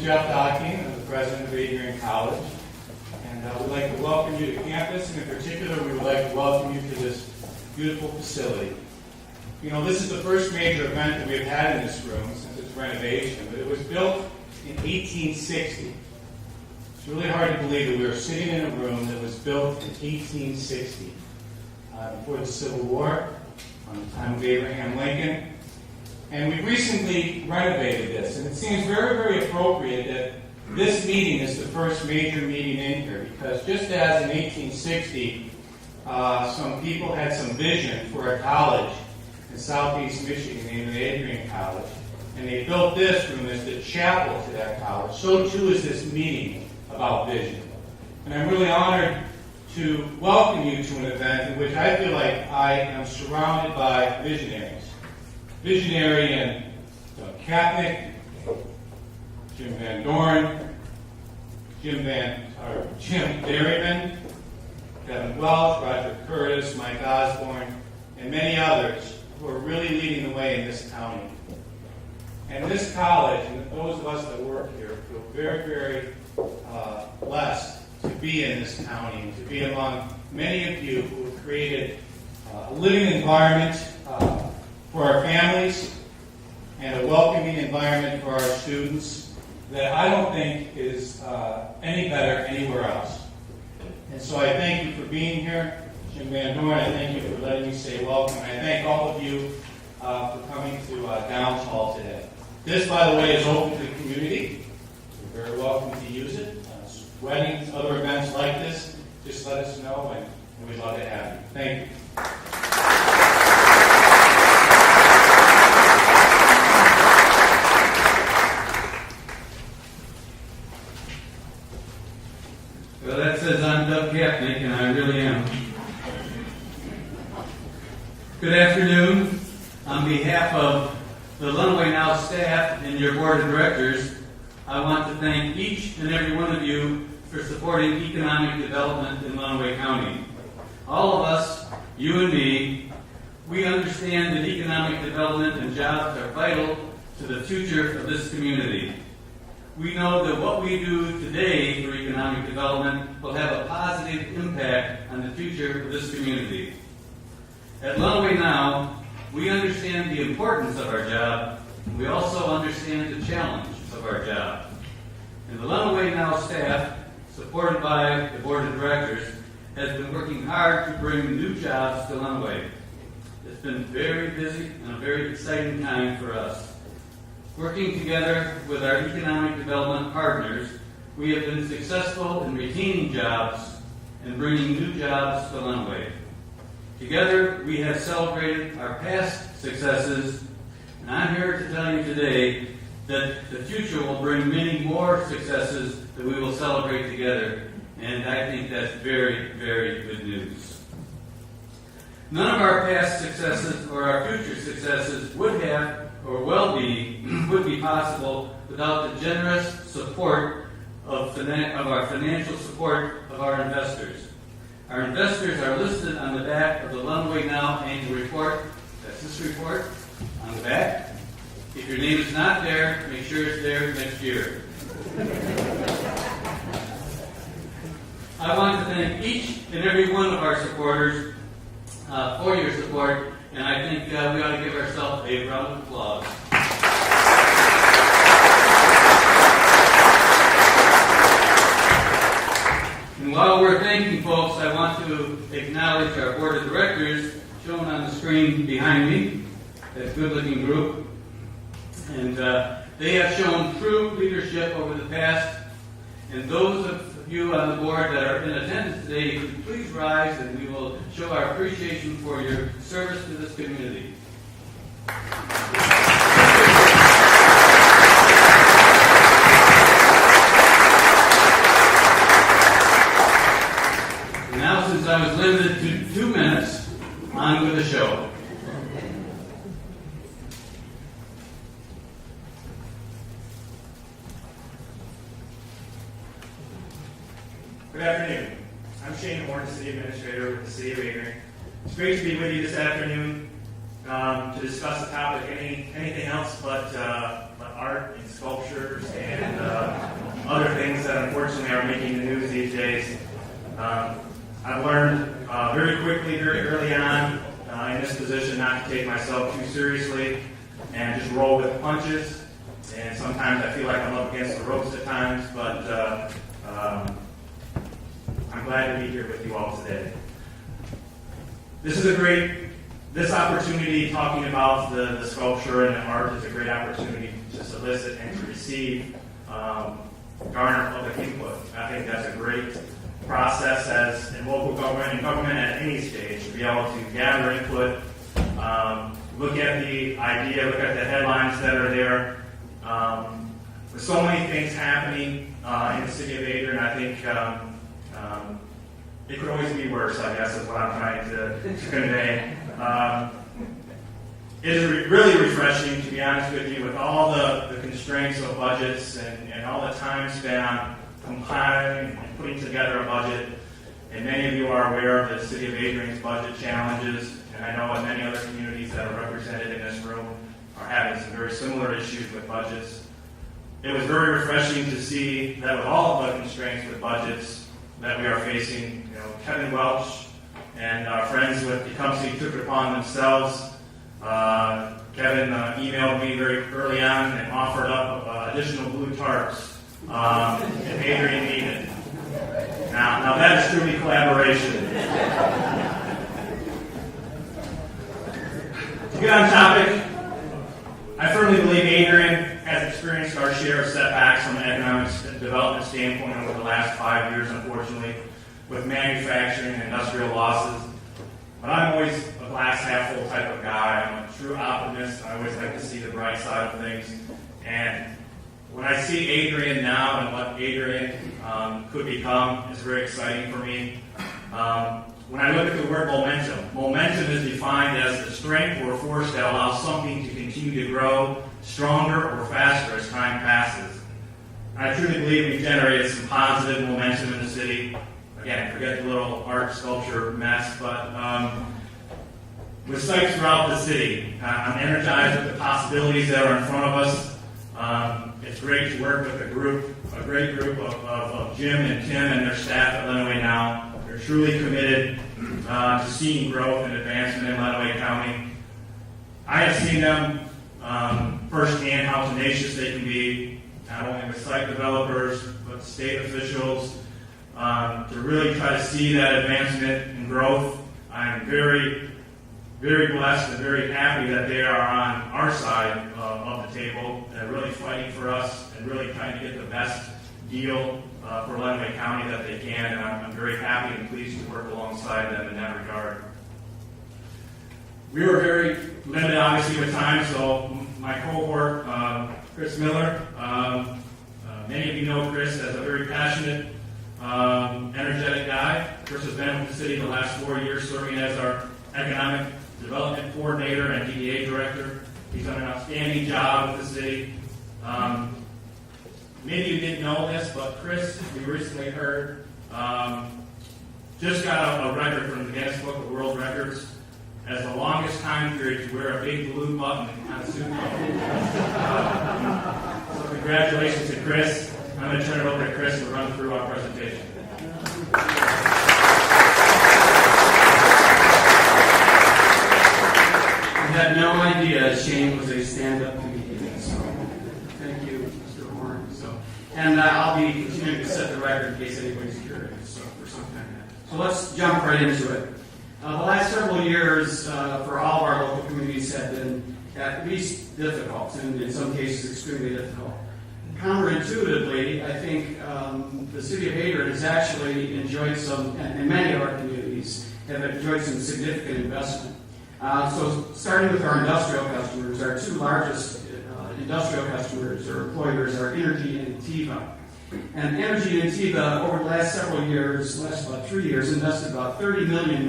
Jeff Docking. I'm the president of Adrian College. And we'd like to welcome you to campus, and in particular, we would like to welcome you to this beautiful facility. You know, this is the first major event that we've had in this room since its renovation, but it was built in 1860. It's really hard to believe that we are sitting in a room that was built in 1860, before the Civil War, on the time of Abraham Lincoln. And we recently renovated this, and it seems very, very appropriate that this meeting is the first major meeting in here, because just as in 1860, some people had some vision for a college in southeast Michigan named Adrian College, and they built this room as the chapel to that college. So too is this meeting about vision. And I'm really honored to welcome you to an event in which I feel like I am surrounded by visionaries. Visionary and Kapnick, Jim Van Dorn, Jim Berryman, Kevin Welch, Roger Curtis, Mike Osborne, and many others who are really leading the way in this county. And this college, and those of us that work here, feel very, very blessed to be in this county and to be among many of you who have created a living environment for our families and a welcoming environment for our students that I don't think is any better anywhere else. And so I thank you for being here. Jim Van Dorn, I thank you for letting me say welcome. And I thank all of you for coming to Downs Hall today. This, by the way, is open to the community. You're very welcome to use it. Weddings, other events like this, just let us know, and we'd love to have you. Thank you. Well, that says I'm Doug Kapnick, and I really am. Good afternoon. On behalf of the Lenawee Now staff and your board of directors, I want to thank each and every one of you for supporting economic development in Lenawee County. All of us, you and me, we understand that economic development and jobs are vital to the future of this community. We know that what we do today for economic development will have a positive impact on the future of this community. At Lenawee Now, we understand the importance of our job. We also understand the challenge of our job. And the Lenawee Now staff, supported by the board of directors, has been working hard to bring new jobs to Lenawee. It's been very busy and a very exciting time for us. Working together with our economic development partners, we have been successful in retaining jobs and bringing new jobs to Lenawee. Together, we have celebrated our past successes, and I'm here to tell you today that the future will bring many more successes that we will celebrate together, and I think that's very, very good news. None of our past successes or our future successes would have or would be possible without the generous support of our financial support of our investors. Our investors are listed on the back of the Lenawee Now annual report. That's this report on the back. If your name is not there, make sure it's there next year. I want to thank each and every one of our supporters for your support, and I think we ought to give ourselves a round of applause. And while we're thanking folks, I want to acknowledge our board of directors shown on the screen behind me, that good-looking group. And they have shown true leadership over the past. And those of you on the board that are in attendance today, please rise and we will show our appreciation for your service to this community. Now, since I was limited to 2 minutes, on with the show. Good afternoon. I'm Shane Horn, City Administrator with the City of Adrian. It's great to be with you this afternoon to discuss a topic, anything else but art and sculptures and other things that unfortunately are making the news these days. I've learned very quickly, very early on in this position not to take myself too seriously and just roll with the punches. And sometimes I feel like I'm up against the ropes at times, but I'm glad to be here with you all today. This opportunity, talking about the sculpture and the art, is a great opportunity to solicit and to receive, garner public input. I think that's a great process as in local government and government at any stage to be able to gather input, look at the idea, look at the headlines that are there. With so many things happening in the city of Adrian, I think it could always be worse, I guess, is what I'm trying to convey. It is really refreshing, to be honest with you, with all the constraints of budgets and all the time spent on compiling and putting together a budget. And many of you are aware of the city of Adrian's budget challenges, and I know that many other communities that are represented in this room are having some very similar issues with budgets. It was very refreshing to see that with all of the constraints with budgets that we are facing, Kevin Welch and our friends with Tecumseh took it upon themselves. Kevin emailed me very early on and offered up additional blue tarps if Adrian needed. Now that is truly collaboration. To get on topic, I firmly believe Adrian has experienced our share of setbacks from an economic development standpoint over the last 5 years, unfortunately, with manufacturing and industrial losses. But I'm always a glass half full type of guy. I'm a true optimist. I always like to see the bright side of things. And when I see Adrian now and what Adrian could become, it's very exciting for me. When I look at the word momentum is defined as the strength or force that allows something to continue to grow stronger or faster as time passes. I truly believe we've generated some positive momentum in the city. Again, forget the little art sculpture mess, but with sites throughout the city, I'm energized with the possibilities that are in front of us. It's great to work with a great group of Jim and Tim and their staff at Lenawee now. They're truly committed to seeing growth and advancement in Lenawee County. I have seen them firsthand how tenacious they can be, not only with site developers, but state officials, to really try to see that advancement and growth. I'm very, very blessed and very happy that they are on our side of the table and really fighting for us and really trying to get the best deal for Lenawee County that they can, and I'm very happy and pleased to work alongside them in that regard. We were very limited, obviously, with time, so my cohort, Chris Miller, many of you know Chris as a very passionate, energetic guy. Chris has been with the city the last 4 years, serving as our economic development coordinator and DDA director. He's done an outstanding job with the city. Maybe you didn't know this, but Chris, we recently heard, just got a record from the Guinness Book of World Records as the longest time period to wear a big blue button on a suit coat. So congratulations to Chris. I'm going to turn it over to Chris to run through our presentation. I had no idea Shane was a stand-up comedian, so thank you, Mr. Horn. And I'll be continuing to set the record in case anybody's curious for some time. So let's jump right into it. The last several years for all of our local communities have been at least difficult, and in some cases extremely difficult. Counterintuitively, I think the city of Adrian has actually enjoyed some, and many of our communities have enjoyed some significant investment. So starting with our industrial customers, our two largest industrial customers or employers are Energy and Tiva. And Energy and Tiva, over the last several years, last about 3 years, invested about $30 million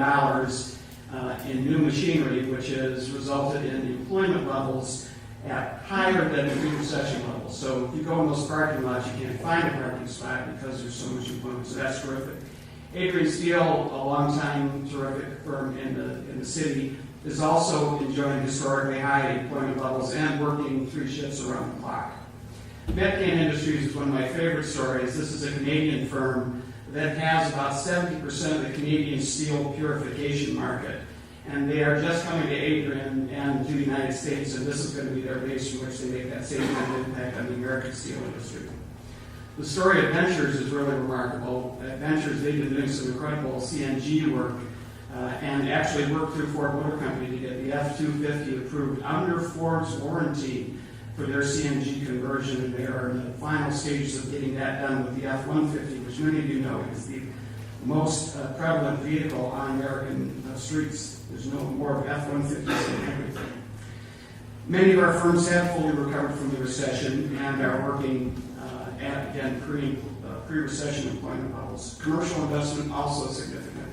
in new machinery, which has resulted in employment levels at higher than the pre-recession levels. So if you go in those parking lots, you can't find a parking spot because there's so much employment. So that's terrific. Adrian Steel, a longtime terrific firm in the city, is also enjoying historically high employment levels and working 3 shifts around the clock. Metcan Industries is one of my favorite stories. This is a Canadian firm that has about 70% of the Canadian steel purification market. And they are just coming to Adrian and to the United States, and this is going to be their base from which they make that same kind of impact on the American steel industry. The story of Ventures is really remarkable. At Ventures, they've been doing some incredible CNG work and actually worked through Ford Motor Company to get the F-250 approved under Ford's warranty for their CNG conversion. And they are in the final stages of getting that done with the F-150, which many of you know is the most prevalent vehicle on American streets. There's no more F-150s than everything. Many of our firms have fully recovered from the recession and are working at, again, pre-recession employment levels. Commercial investment also significant.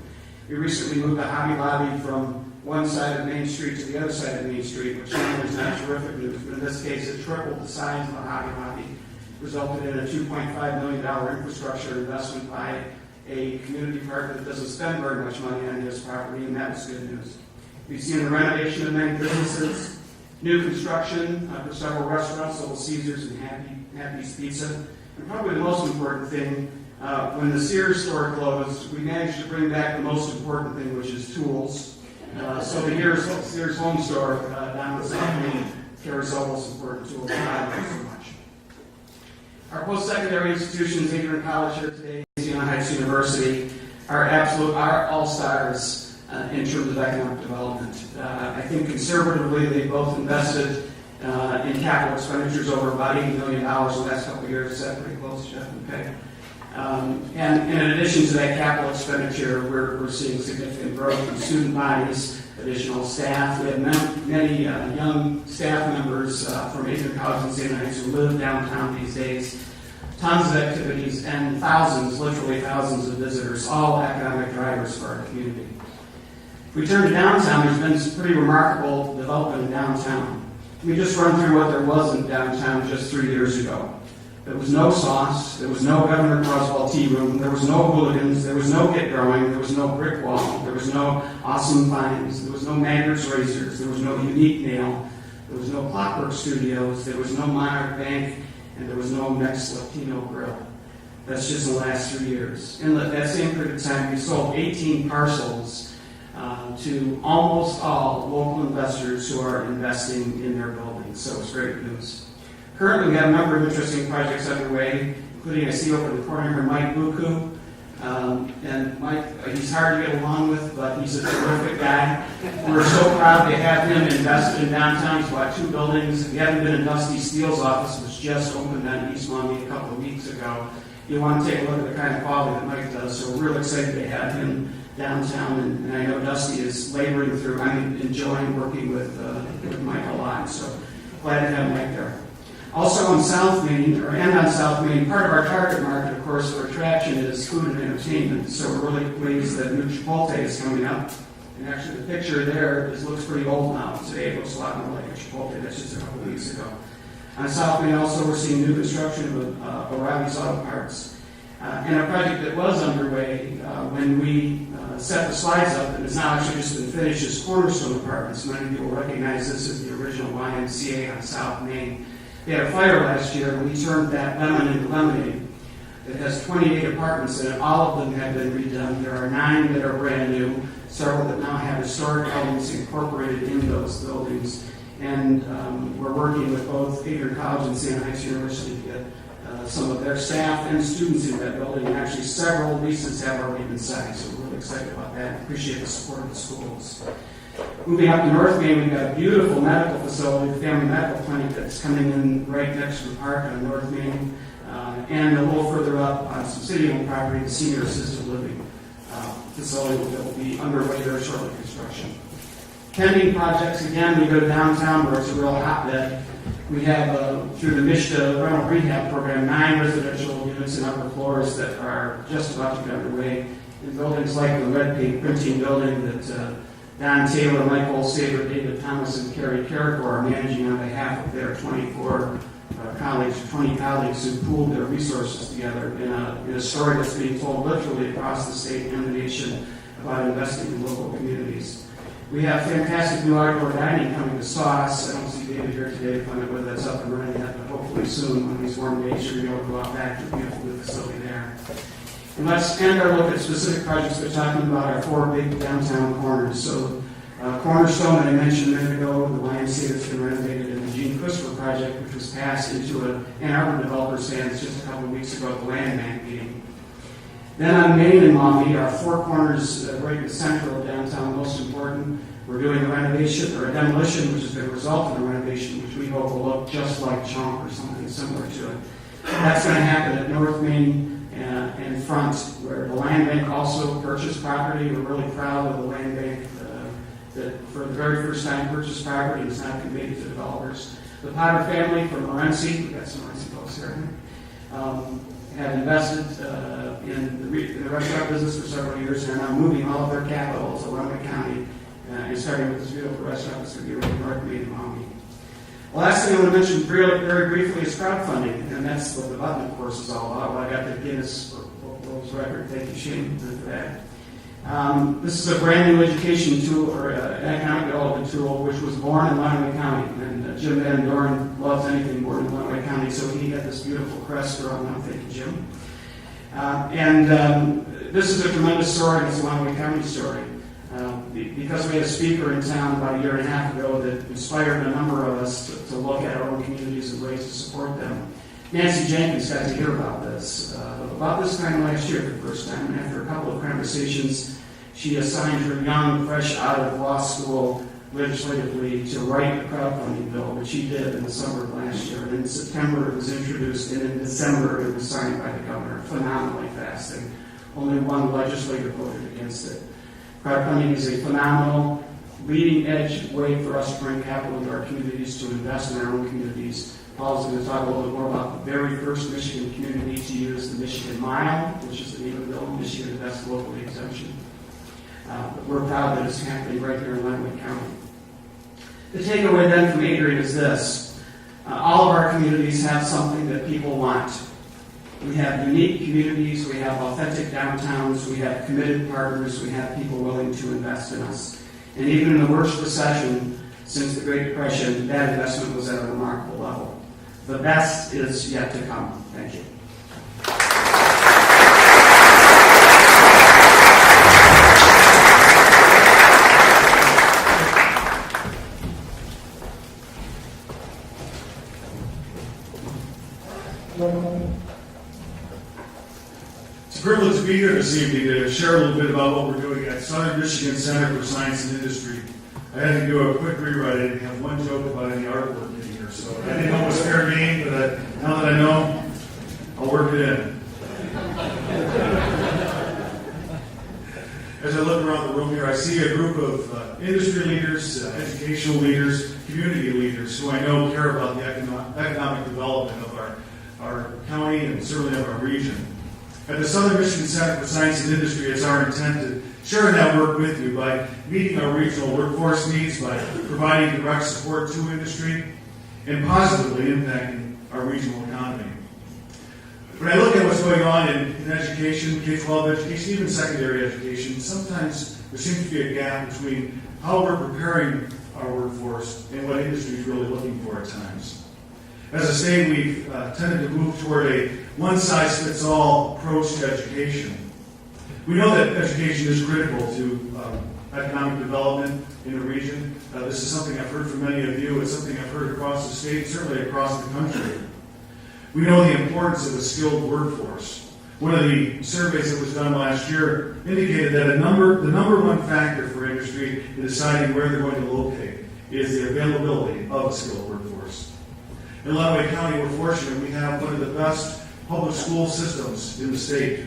We recently moved the Hobby Lobby from one side of Main Street to the other side of Main Street, which is not terrific news, but in this case it tripled the size of the Hobby Lobby, resulted in a $2.5 million infrastructure investment by a community partner that doesn't spend very much money on his property, and that was good news. We've seen the renovation of many businesses, new construction for several restaurants, Little Caesars and Happy's Pizza, and probably the most important thing, when the Sears store closed, we managed to bring back the most important thing, which is tools. So the Sears Home Store down in South Main carries all those important tools that I love so much. Our post-secondary institutions, Adrian College here today, Siena Heights University, are all-stars in terms of economic development. I think conservatively they both invested in capital expenditures over about $80 million the last couple of years. Is that pretty close, Jeff and Peg? And in addition to that capital expenditure, we're seeing significant growth in student bodies, additional staff. We have many young staff members from Adrian College and Siena Heights who live downtown these days. Tons of activities and thousands, literally thousands of visitors, all economic drivers for our community. If we turn to downtown, there's been some pretty remarkable development in downtown. We just run through what there was in downtown just 3 years ago. There was no sauce, there was no Governor Croswell tea room, there was no hooligans, there was no get growing, there was no brick wall, there was no awesome vines, there was no Maggard's razors, there was no Unique Nail, there was no Clockwork Studios, there was no Monarch Bank, and there was no Next Latino Grill. That's just in the last 3 years. In that same period of time, we sold 18 parcels to almost all local investors who are investing in their buildings, so it's great news. Currently, we have a number of interesting projects underway, including I see over in the corner here Mike Buku. And Mike, he's hard to get along with, but he's a terrific guy. We're so proud to have him invested in downtown. He's bought 2 buildings. If you haven't been in Dusty Steele's office, which just opened on East Maumee a couple of weeks ago, you want to take a look at the kind of quality that Mike does. So we're real excited to have him downtown, and I know Dusty is laboring through. I'm enjoying working with Mike a lot, so glad to have Mike there. Also on South Main, on South Main, part of our target market, of course, for attraction is food and entertainment. So we're really pleased that new Chipotle is coming up. And actually the picture there looks pretty old now. Today it looks a lot more like a Chipotle. That's just a couple weeks ago. On South Main also we're seeing new construction of O'Reilly's Auto Parts. And a project that was underway when we set the slides up, and it's now actually just been finished, is Cornerstone Apartments. Many of you will recognize this as the original YMCA on South Main. They had a fire last year, and we turned that lemon into lemonade. It has 28 apartments in it. All of them have been redone. There are 9 that are brand new, several that now have historic elements incorporated in those buildings. And we're working with both Adrian College and Siena Heights University to get some of their staff and students in that building. And actually several leases have already been signed, so we're really excited about that. Appreciate the support of the schools. Moving up to North Main, we've got a beautiful medical facility, the family medical clinic that's coming in right next to the park on North Main. And a little further up on some city-owned property, the senior assisted living facility that will be underway there shortly construction. Pending projects, again, we go to downtown where it's a real hotbed. We have, through the MISHDA rental rehab program, 9 residential units in upper floors that are just about to get underway in buildings like the red paint printing building that Don Taylor, Michael Saber, David Thomas, and Kerry Carrico are managing on behalf of their 20 colleagues who pooled their resources together in a story that's being told literally across the state and the nation about investing in local communities. We have fantastic new outdoor dining coming to Sauce. I don't see David here today to find out whether that's up and running yet, but hopefully soon, when these warm days, you're going to be able to go out back to the beautiful new facility there. And let's end our look at specific projects by talking about our 4 big downtown corners. So, Cornerstone, that I mentioned a minute ago, the YMCA that's been renovated, and the Gene Christopher project, which was passed into an Ann Arbor developer's hands just a couple of weeks ago at the Land Bank meeting. Then on Main and Maumee, our 4 corners right in the center of downtown, most important, we're doing a renovation or a demolition, which is going to result in a renovation, which we hope will look just like Chomp or something similar to it. That's going to happen at North Main and Front, where the Land Bank also purchased property. We're really proud of the Land Bank that for the very first time purchased property and is now conveyed to developers. The Potter family from Morenci, we've got some Morenci folks here, have invested in the restaurant business for several years and are now moving all of their capital to Lenawee County and starting with this beautiful restaurant that's going to be right in North Main and Maumee. The last thing I want to mention very briefly is crowdfunding, and that's what the button, of course, is all about. Well, I got the Guinness World Record. Thank you, Shane, for that. This is a brand new education tool, or an economic development tool, which was born in Lenawee County. And Jim Van Doren loves anything born in Lenawee County, so he got this beautiful crest around now. Thank you, Jim. This is a tremendous story, and it's a Lenawee County story. Because we had a speaker in town about a year and a half ago that inspired a number of us to look at our own communities and ways to support them. Nancy Jenkins got to hear about this about this time last year for the first time, and after a couple of conversations, she assigned her young, fresh out of law school legislatively to write a crowdfunding bill, which she did in the summer of last year. And in September it was introduced, and in December it was signed by the governor, phenomenally fast, and only one legislator voted against it. Crowdfunding is a phenomenal, leading-edge way for us to bring capital into our communities, to invest in our own communities. Paul's going to talk a little bit more about the very first Michigan community to use the Michigan Mile, which is the name of the bill, Michigan Invest Locally exemption. But we're proud that it's happening right here in Lenawee County. The takeaway then from Adrian is this. All of our communities have something that people want. We have unique communities, we have authentic downtowns, we have committed partners, we have people willing to invest in us. And even in the worst recession since the Great Depression, that investment was at a remarkable level. The best is yet to come. Thank you. It's a privilege to be here this evening to share a little bit about what we're doing at Southern Michigan Center for Science and Industry. I had to do a quick rewrite. I didn't have one joke about any artwork in here, so I didn't know it was fair game, but now that I know, I'll work it in. As I look around the room here, I see a group of industry leaders, educational leaders, community leaders who I know care about the economic development of our county and certainly of our region. At the Southern Michigan Center for Science and Industry, it's our intent to share that work with you by meeting our regional workforce needs, by providing direct support to industry, and positively impacting our regional economy. When I look at what's going on in education, K-12 education, even secondary education, sometimes there seems to be a gap between how we're preparing our workforce and what industry is really looking for at times. As a state, we've tended to move toward a one-size-fits-all approach to education. We know that education is critical to economic development in the region. This is something I've heard from many of you. It's something I've heard across the state, certainly across the country. We know the importance of a skilled workforce. One of the surveys that was done last year indicated that the number one factor for industry in deciding where they're going to locate is the availability of a skilled workforce. In Lenawee County, we're fortunate we have one of the best public school systems in the state.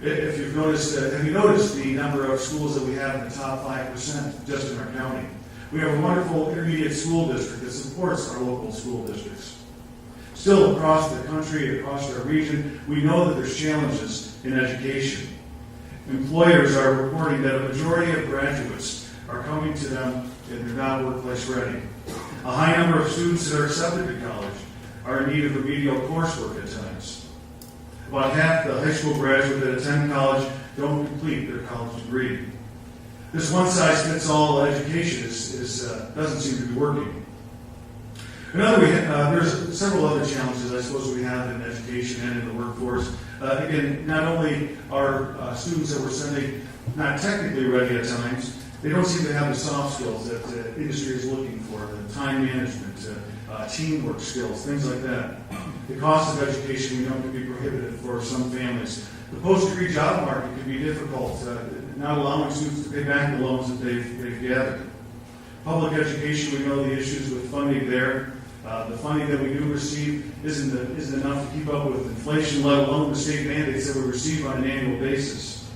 If you've noticed, have you noticed the number of schools that we have in the top 5% just in our county? We have a wonderful intermediate school district that supports our local school districts. Still, across the country, across our region, we know that there's challenges in education. Employers are reporting that a majority of graduates are coming to them and they're not workplace ready. A high number of students that are accepted to college are in need of remedial coursework at times. About half the high school graduates that attend college don't complete their college degree. This one-size-fits-all education doesn't seem to be working. There's several other challenges I suppose we have in education and in the workforce. Again, not only are students that we're sending not technically ready at times, they don't seem to have the soft skills that the industry is looking for, the time management, teamwork skills, things like that. The cost of education we know can be prohibitive for some families. The post-degree job market can be difficult, not allowing students to pay back the loans that they've gathered. Public education, we know the issues with funding there. The funding that we do receive isn't enough to keep up with inflation, let alone the state mandates that we receive on an annual basis.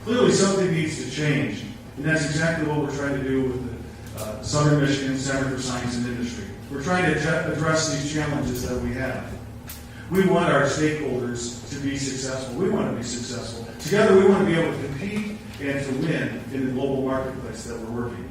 Clearly, something needs to change, and that's exactly what we're trying to do with the Southern Michigan Center for Science and Industry. We're trying to address these challenges that we have. We want our stakeholders to be successful. We want to be successful. Together, we want to be able to compete and to win in the global marketplace that we're working.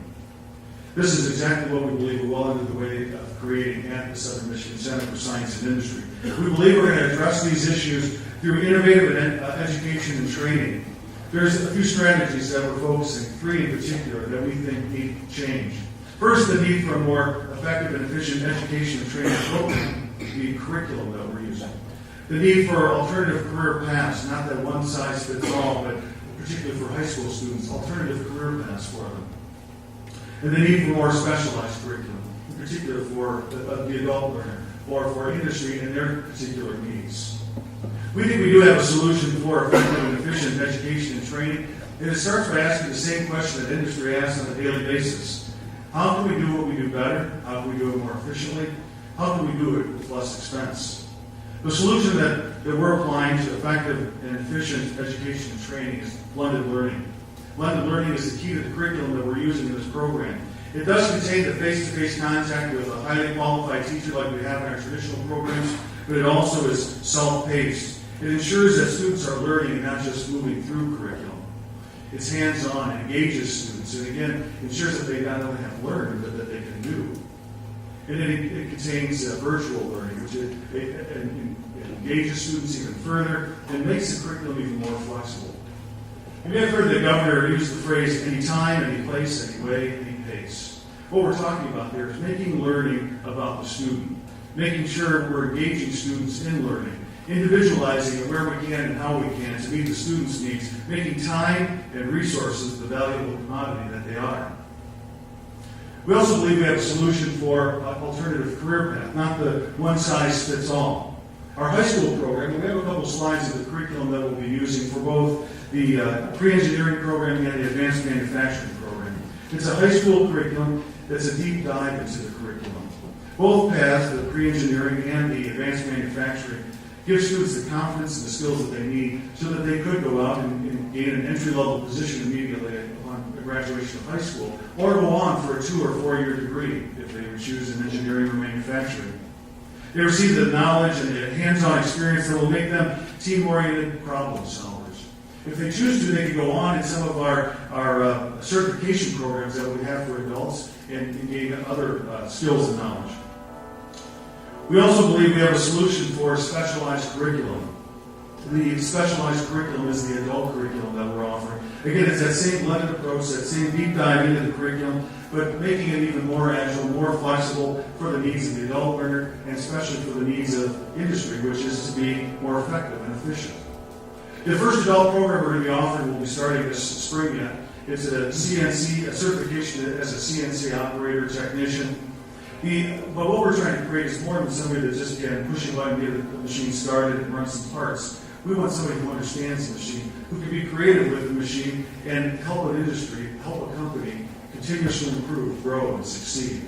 This is exactly what we believe we're well under the way of creating at the Southern Michigan Center for Science and Industry. We believe we're going to address these issues through innovative education and training. There's a few strategies that we're focusing, 3 in particular, that we think need change. First, the need for a more effective and efficient education and training program, the curriculum that we're using. The need for alternative career paths, not that one size fits all, but particularly for high school students, alternative career paths for them. And the need for more specialized curriculum, in particular for the adult learner, or for industry and their particular needs. We think we do have a solution for effective and efficient education and training, and it starts by asking the same question that industry asks on a daily basis. How can we do what we do better? How can we do it more efficiently? How can we do it with less expense? The solution that we're applying to effective and efficient education and training is blended learning. Blended learning is the key to the curriculum that we're using in this program. It does contain the face-to-face contact with a highly qualified teacher like we have in our traditional programs, but it also is self-paced. It ensures that students are learning and not just moving through curriculum. It's hands-on, it engages students, and again, ensures that they not only have learned, but that they can do. And it contains virtual learning, which it engages students even further and makes the curriculum even more flexible. You may have heard the governor use the phrase, any time, any place, any way, any pace. What we're talking about there is making learning about the student, making sure we're engaging students in learning, individualizing it where we can and how we can to meet the students' needs, making time and resources the valuable commodity that they are. We also believe we have a solution for alternative career path, not the one-size-fits-all. Our high school program, we have a couple slides of the curriculum that we'll be using for both the pre-engineering program and the advanced manufacturing program. It's a high school curriculum that's a deep dive into the curriculum. Both paths, the pre-engineering and the advanced manufacturing, give students the confidence and the skills that they need so that they could go out and gain an entry-level position immediately upon graduation of high school, or go on for a 2 or 4 year degree if they would choose in engineering or manufacturing. They receive the knowledge and the hands-on experience that will make them team-oriented problem solvers. If they choose to, they can go on in some of our certification programs that we have for adults and gain other skills and knowledge. We also believe we have a solution for specialized curriculum. The specialized curriculum is the adult curriculum that we're offering. Again, it's that same blended approach, that same deep dive into the curriculum, but making it even more agile, more flexible for the needs of the adult learner, and especially for the needs of industry, which is to be more effective and efficient. The first adult program we're going to be offering will be starting this spring yet. It's a certification as a CNC operator, technician. But what we're trying to create is more than somebody that's just pushing a button, get the machine started and run some parts. We want somebody who understands the machine, who can be creative with the machine and help an industry, help a company continuously improve, grow, and succeed.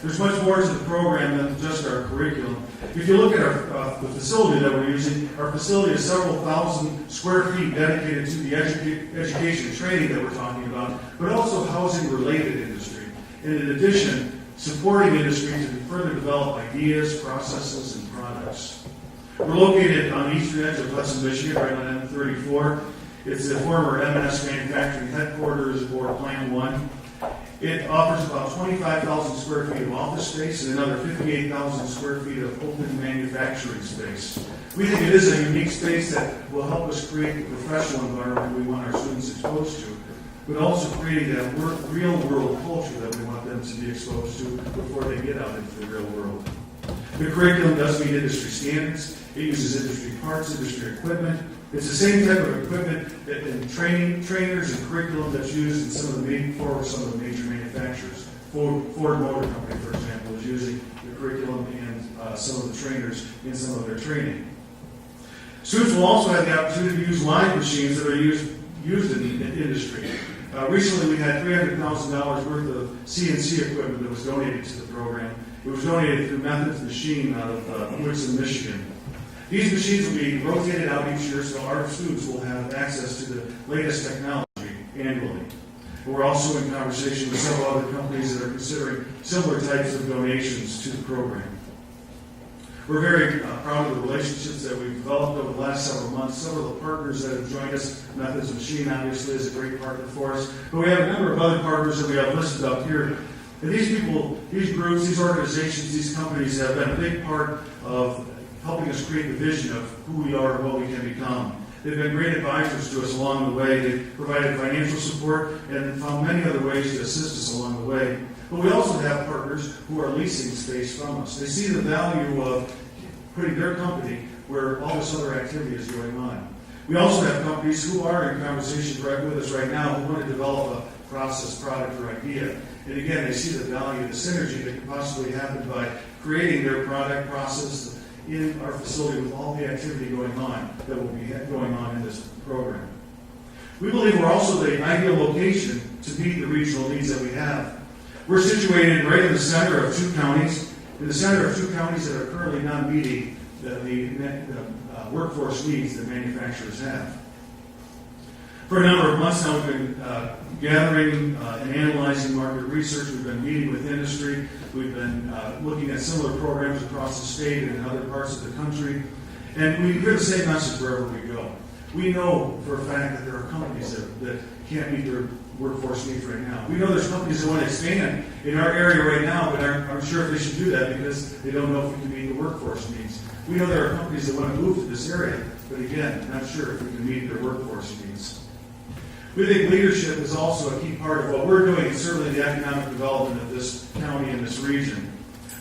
There's much more to the program than just our curriculum. If you look at the facility that we're using, our facility is several thousand square feet dedicated to the education and training that we're talking about, but also housing-related industry. And in addition, supporting industry to further develop ideas, processes, and products. We're located on the eastern edge of Hudson, Michigan, right on M34. It's the former M&S manufacturing headquarters for Plant 1. It offers about 25,000 square feet of office space and another 58,000 square feet of open manufacturing space. We think it is a unique space that will help us create the professional environment we want our students exposed to. but also creating that real-world culture that we want them to be exposed to before they get out into the real world. The curriculum does meet industry standards. It uses industry parts, industry equipment. It's the same type of equipment and trainers and curriculum that's used in some of the major manufacturers. Ford Motor Company, for example, is using the curriculum and some of the trainers in some of their training. Students will also have the opportunity to use live machines that are used in industry. Recently, we had $300,000 worth of CNC equipment that was donated to the program. It was donated through Method's Machine out of Woodson, Michigan. These machines will be rotated out each year, so our students will have access to the latest technology annually. We're also in conversation with several other companies that are considering similar types of donations to the program. We're very proud of the relationships that we've developed over the last several months. Several of the partners that have joined us, Method's Machine obviously is a great partner for us, but we have a number of other partners that we have listed up here. And these people, these groups, these organizations, these companies have been a big part of helping us create the vision of who we are and what we can become. They've been great advisors to us along the way. They've provided financial support and found many other ways to assist us along the way. But we also have partners who are leasing space from us. They see the value of putting their company where all this other activity is going on. We also have companies who are in conversation with us right now who want to develop a process, product, or idea. And again, they see the value, the synergy that could possibly happen by creating their product process in our facility with all the activity going on that will be going on in this program. We believe we're also the ideal location to meet the regional needs that we have. We're situated right in the center of two counties, that are currently not meeting the workforce needs that manufacturers have. For a number of months now, we've been gathering and analyzing market research. We've been meeting with industry. We've been looking at similar programs across the state and in other parts of the country. And we hear the same message wherever we go. We know for a fact that there are companies that can't meet their workforce needs right now. We know there's companies that want to expand in our area right now, but aren't sure if they should do that because they don't know if we can meet the workforce needs. We know there are companies that want to move to this area, but again, not sure if we can meet their workforce needs. We think leadership is also a key part of what we're doing, and certainly the economic development of this county and this region.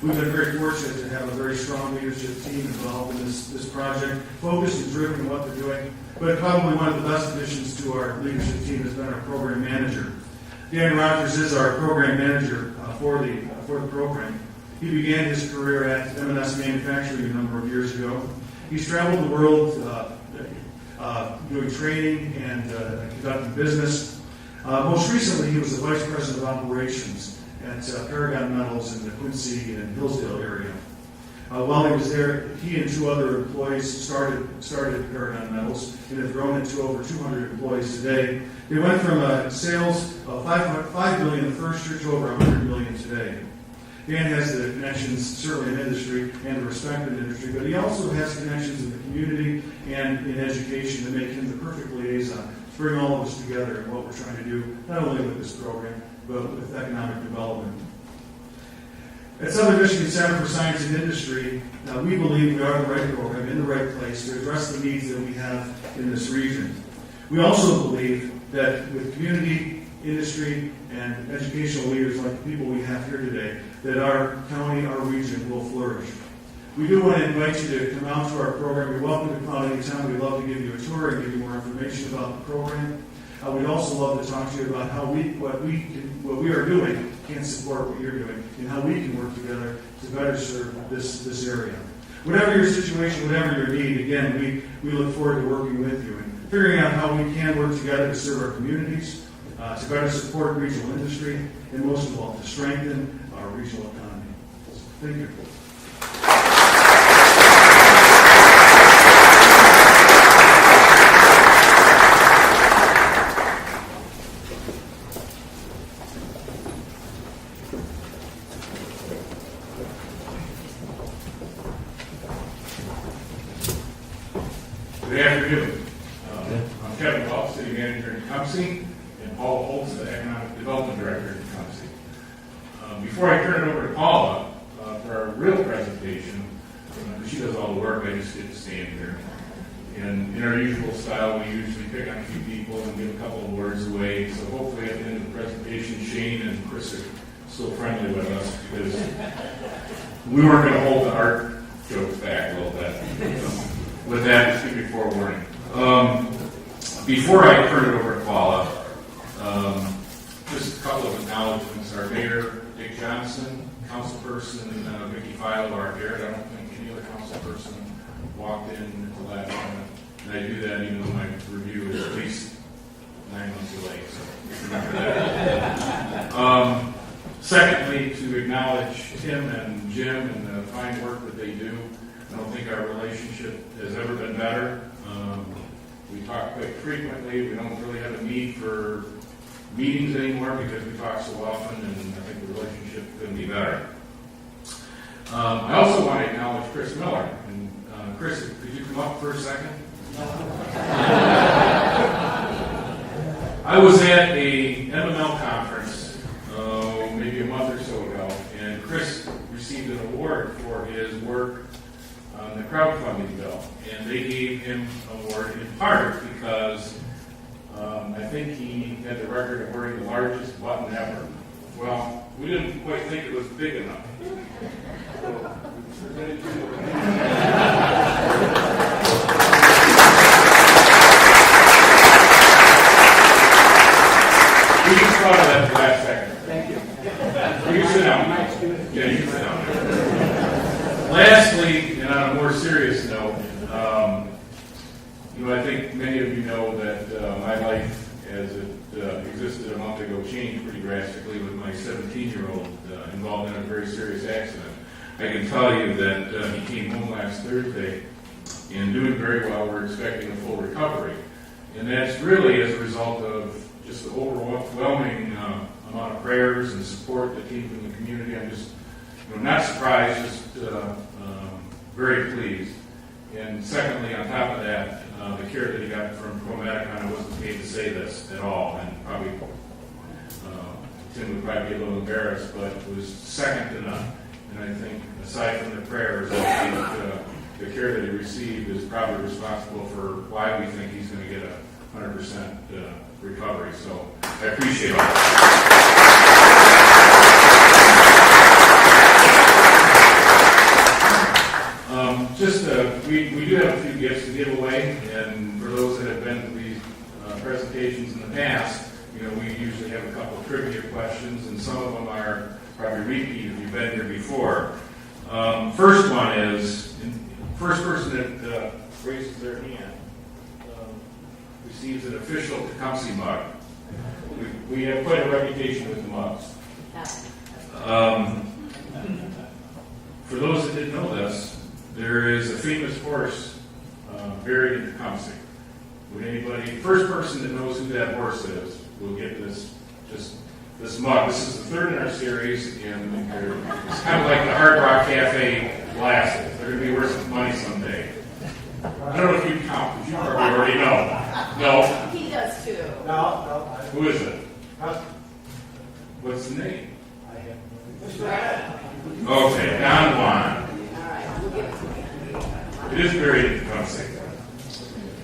We've been very fortunate to have a very strong leadership team involved in this project, focused and driven in what they're doing. But probably one of the best additions to our leadership team has been our program manager. Dan Rogers is our program manager for the program. He began his career at M&S Manufacturing a number of years ago. He's traveled the world doing training and conducting business. Most recently, he was the Vice President of Operations at Paragon Metals in the Quincy and Hillsdale area. While he was there, he and two other employees started Paragon Metals and have grown it to over 200 employees today. They went from sales of $5 million the first year to over $100 million today. Dan has the connections, certainly in industry and the respect in industry, but he also has connections in the community and in education to make him the perfect liaison to bring all of us together in what we're trying to do, not only with this program, but with economic development. At Southern Michigan Center for Science and Industry, we believe we are the right program in the right place to address the needs that we have in this region. We also believe that with community, industry, and educational leaders like the people we have here today, that our county, our region will flourish. We do want to invite you to come out to our program. You're welcome to come out anytime. We'd love to give you a tour and give you more information about the program. We'd also love to talk to you about how what we are doing can support what you're doing and how we can work together to better serve this area. Whatever your situation, whatever your need, again, we look forward to working with you and figuring out how we can work together to serve our communities, to better support regional industry, and most of all, to strengthen our regional economy. Thank you. Good afternoon. I'm Kevin Hall, City Manager in Tecumseh, and Paul Holtz, the Economic Development Director in Tecumseh. Before I turn it over to Paula for our real presentation, because she does all the work, I just get to stand here. And in our usual style, we usually pick on a few people and give a couple of words away, so hopefully at the end of the presentation, Shane and Chris are so friendly with us because we weren't going to hold the art jokes back a little bit. So, with that, just give me forewarning. Before I turn it over to Paula, just a couple of acknowledgments. Our mayor, Dick Johnson, councilperson Vicki Filo are here. I don't think any other councilperson walked in at the last minute. And I do that even though my review is at least 9 months late. So remember that. Secondly, to acknowledge Tim and Jim and the fine work that they do. I don't think our relationship has ever been better. We talk quite frequently. We don't really have a need for meetings anymore because we talk so often, and I think the relationship couldn't be better. I also want to acknowledge Chris Miller. And Chris, could you come up for a second? I was at a MML conference maybe a month or so ago, and Chris received an award for his work on the crowdfunding bill. And they gave him an award in part because I think he had the record of wearing the largest button ever. Well, we didn't quite think it was big enough. We just thought of that the last second. Thank you. You can sit down. Yeah, you can sit down. Lastly, and on a more serious note, I think many of you know that my life as it existed a month ago changed pretty drastically with my 17-year-old involved in a very serious accident. I can tell you that he came home last Thursday and doing very well. We're expecting a full recovery. And that's really as a result of just the overwhelming amount of prayers and support that came from the community. I'm just not surprised, just very pleased. And secondly, on top of that, the care that he got from ProMedicon, I wasn't paid to say this at all, and probably Tim would probably be a little embarrassed, but it was second to none. And I think, aside from the prayers, I think the care that he received is probably responsible for why we think he's going to get a 100% recovery. So I appreciate all that. We do have a few gifts to give away, and for those that have been to these presentations in the past, we usually have a couple of trivia questions, and some of them are probably repeat if you've been here before. First one is, first person that raises their hand receives an official Tecumseh mug. We have quite a reputation with the mugs. For those that didn't know this, there is a famous horse buried in Tecumseh. Would anybody, first person that knows who that horse is, will get this mug. This is the third in our series, and it's kind of like the Hard Rock Cafe glasses. They're going to be worth some money someday. I don't know if you count, because you probably already know. No? He does too. No. Who is it? What's the name? Okay, Don Juan. All right, we'll give it to you. It is buried in Tecumseh.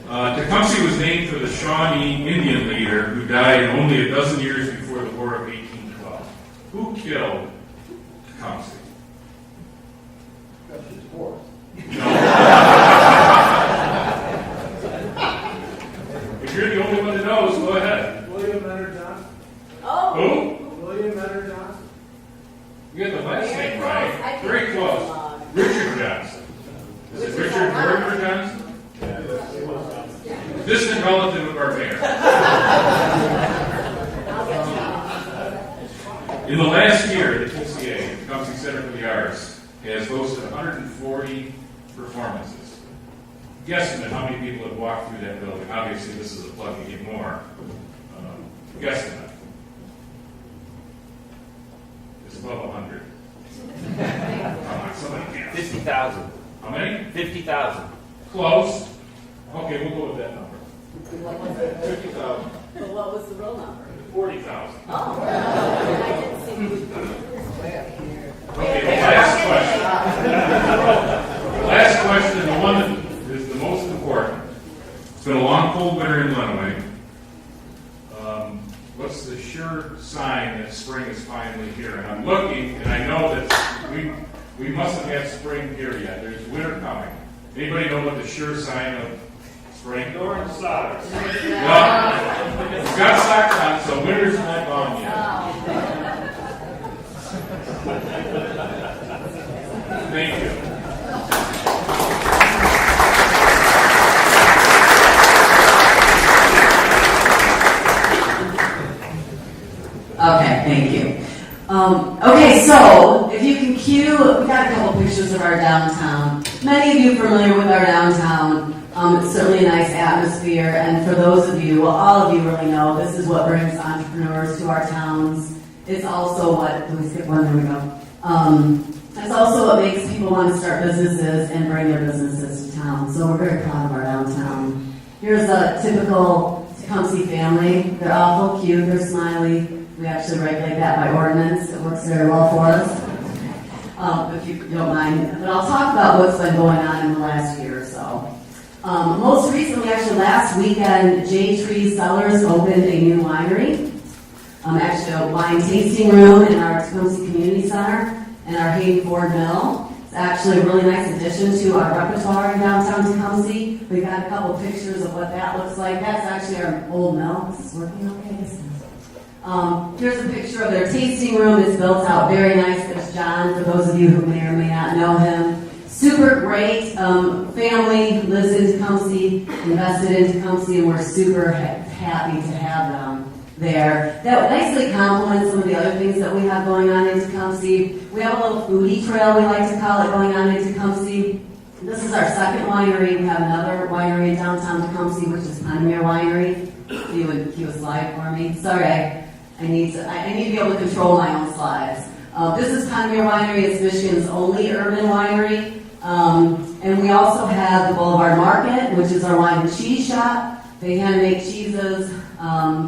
Tecumseh was named for the Shawnee Indian leader who died only a dozen years before the War of 1812. Who killed Tecumseh? No. If you're the only one that knows, go ahead. William Leonard Johnson. Oh. Who? William Leonard Johnson. You got the last Very name close. I right. think Very it's close. long. Richard Johnson. Is it Richard George Johnson? Distant relative of our mayor. I'll get you. In the last year, the TCA, Tecumseh Center for the Arts, has hosted 140 performances. Guesstimate how many people have walked through that building. Obviously, this is a plug to get more. Guesstimate. It's above 100. Come on, somebody can. 50,000. How many? 50,000. Close. Okay, we'll go with that number. What was it? 50,000. But what was the real number? 40,000. Oh, I didn't see who. Okay, the last question. The last question, the one that is the most important. It's been a long, cold winter in Lenawee. What's the sure sign that spring is finally here. And I'm looking, and I know that we mustn't have spring here yet. There's winter coming. Anybody know what the sure sign of spring? Orange socks. Well, you've got socks on, so winter's not gone yet. Thank you. Okay, thank you. Okay, so if you can cue, we got a couple pictures of our downtown. Many of you familiar with our downtown. It's certainly a nice atmosphere, and for those of you, well, all of you really know, this is what brings entrepreneurs to our towns. It's also what, can we skip one? There we go. It's also what makes people want to start businesses and bring their businesses to town. So we're very proud of our downtown. Here's a typical Tecumseh family. They're awful cute, they're smiley. We actually regulate that by ordinance. It works very well for us, if you don't mind. But I'll talk about what's been going on in the last year or so. Most recently, actually last weekend, J Tree Cellars opened a new winery. Actually a wine tasting room in our Tecumseh Community Center and our Hayden Ford Mill. It's actually a really nice addition to our repertoire in downtown Tecumseh. We've got a couple pictures of what that looks like. That's actually our old mill. Is this working okay? Here's a picture of their tasting room. It's built out very nice. There's John, for those of you who may or may not know him. Super great family, lives in Tecumseh, invested in Tecumseh, and we're super happy to have them there. That nicely complements some of the other things that we have going on in Tecumseh. We have a little foodie trail, we like to call it, going on in Tecumseh. This is our second winery. We have another winery in downtown Tecumseh, which is Pioneer Winery. You would cue a slide for me. Sorry, I need to be able to control my own slides. This is Pioneer Winery. It's Michigan's only urban winery. And we also have the Boulevard Market, which is our wine and cheese shop. They hand make cheeses.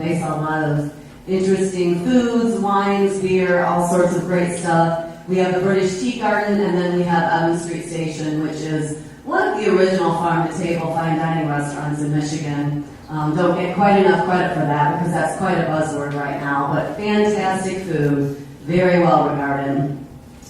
They sell a lot of interesting foods, wines, beer, all sorts of great stuff. We have the British Tea Garden, and then we have Evans Street Station, which is one of the original farm-to-table fine dining restaurants in Michigan. Don't get quite enough credit for that because that's quite a buzzword right now, but fantastic food, very well regarded.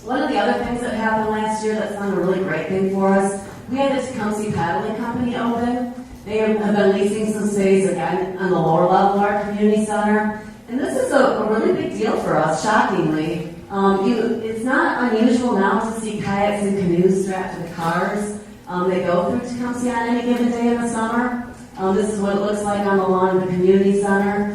One of the other things that happened last year that's been a really great thing for us, we had the Tecumseh Paddling Company open. They have been leasing some space again on the lower level of our community center. And this is a really big deal for us, shockingly. It's not unusual now to see kayaks and canoes strapped to the cars. They go through Tecumseh on any given day in the summer. This is what it looks like on the lawn of the community center,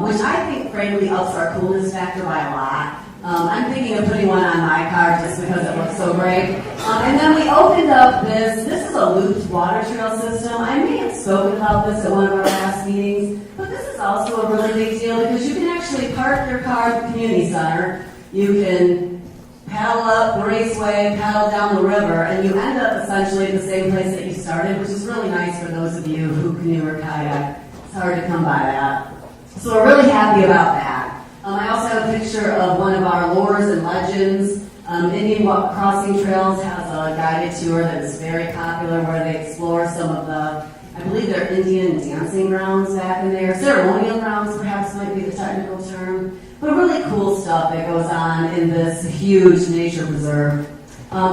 which I think frankly ups our coolness factor by a lot. I'm thinking of putting one on my car just because it looks so great. And then we opened up this is a looped water trail system. I may have spoken about this at one of our last meetings, but this is also a really big deal because you can actually park your car at the community center. You can paddle up the raceway, paddle down the river, and you end up essentially at the same place that you started, which is really nice for those of you who canoe or kayak. It's hard to come by that. So we're really happy about that. I also have a picture of one of our lures and legends. Indian Crossing Trails has a guided tour that is very popular where they explore some of the, I believe they're Indian dancing grounds back in there. Ceremonial grounds perhaps might be the technical term. But really cool stuff that goes on in this huge nature preserve.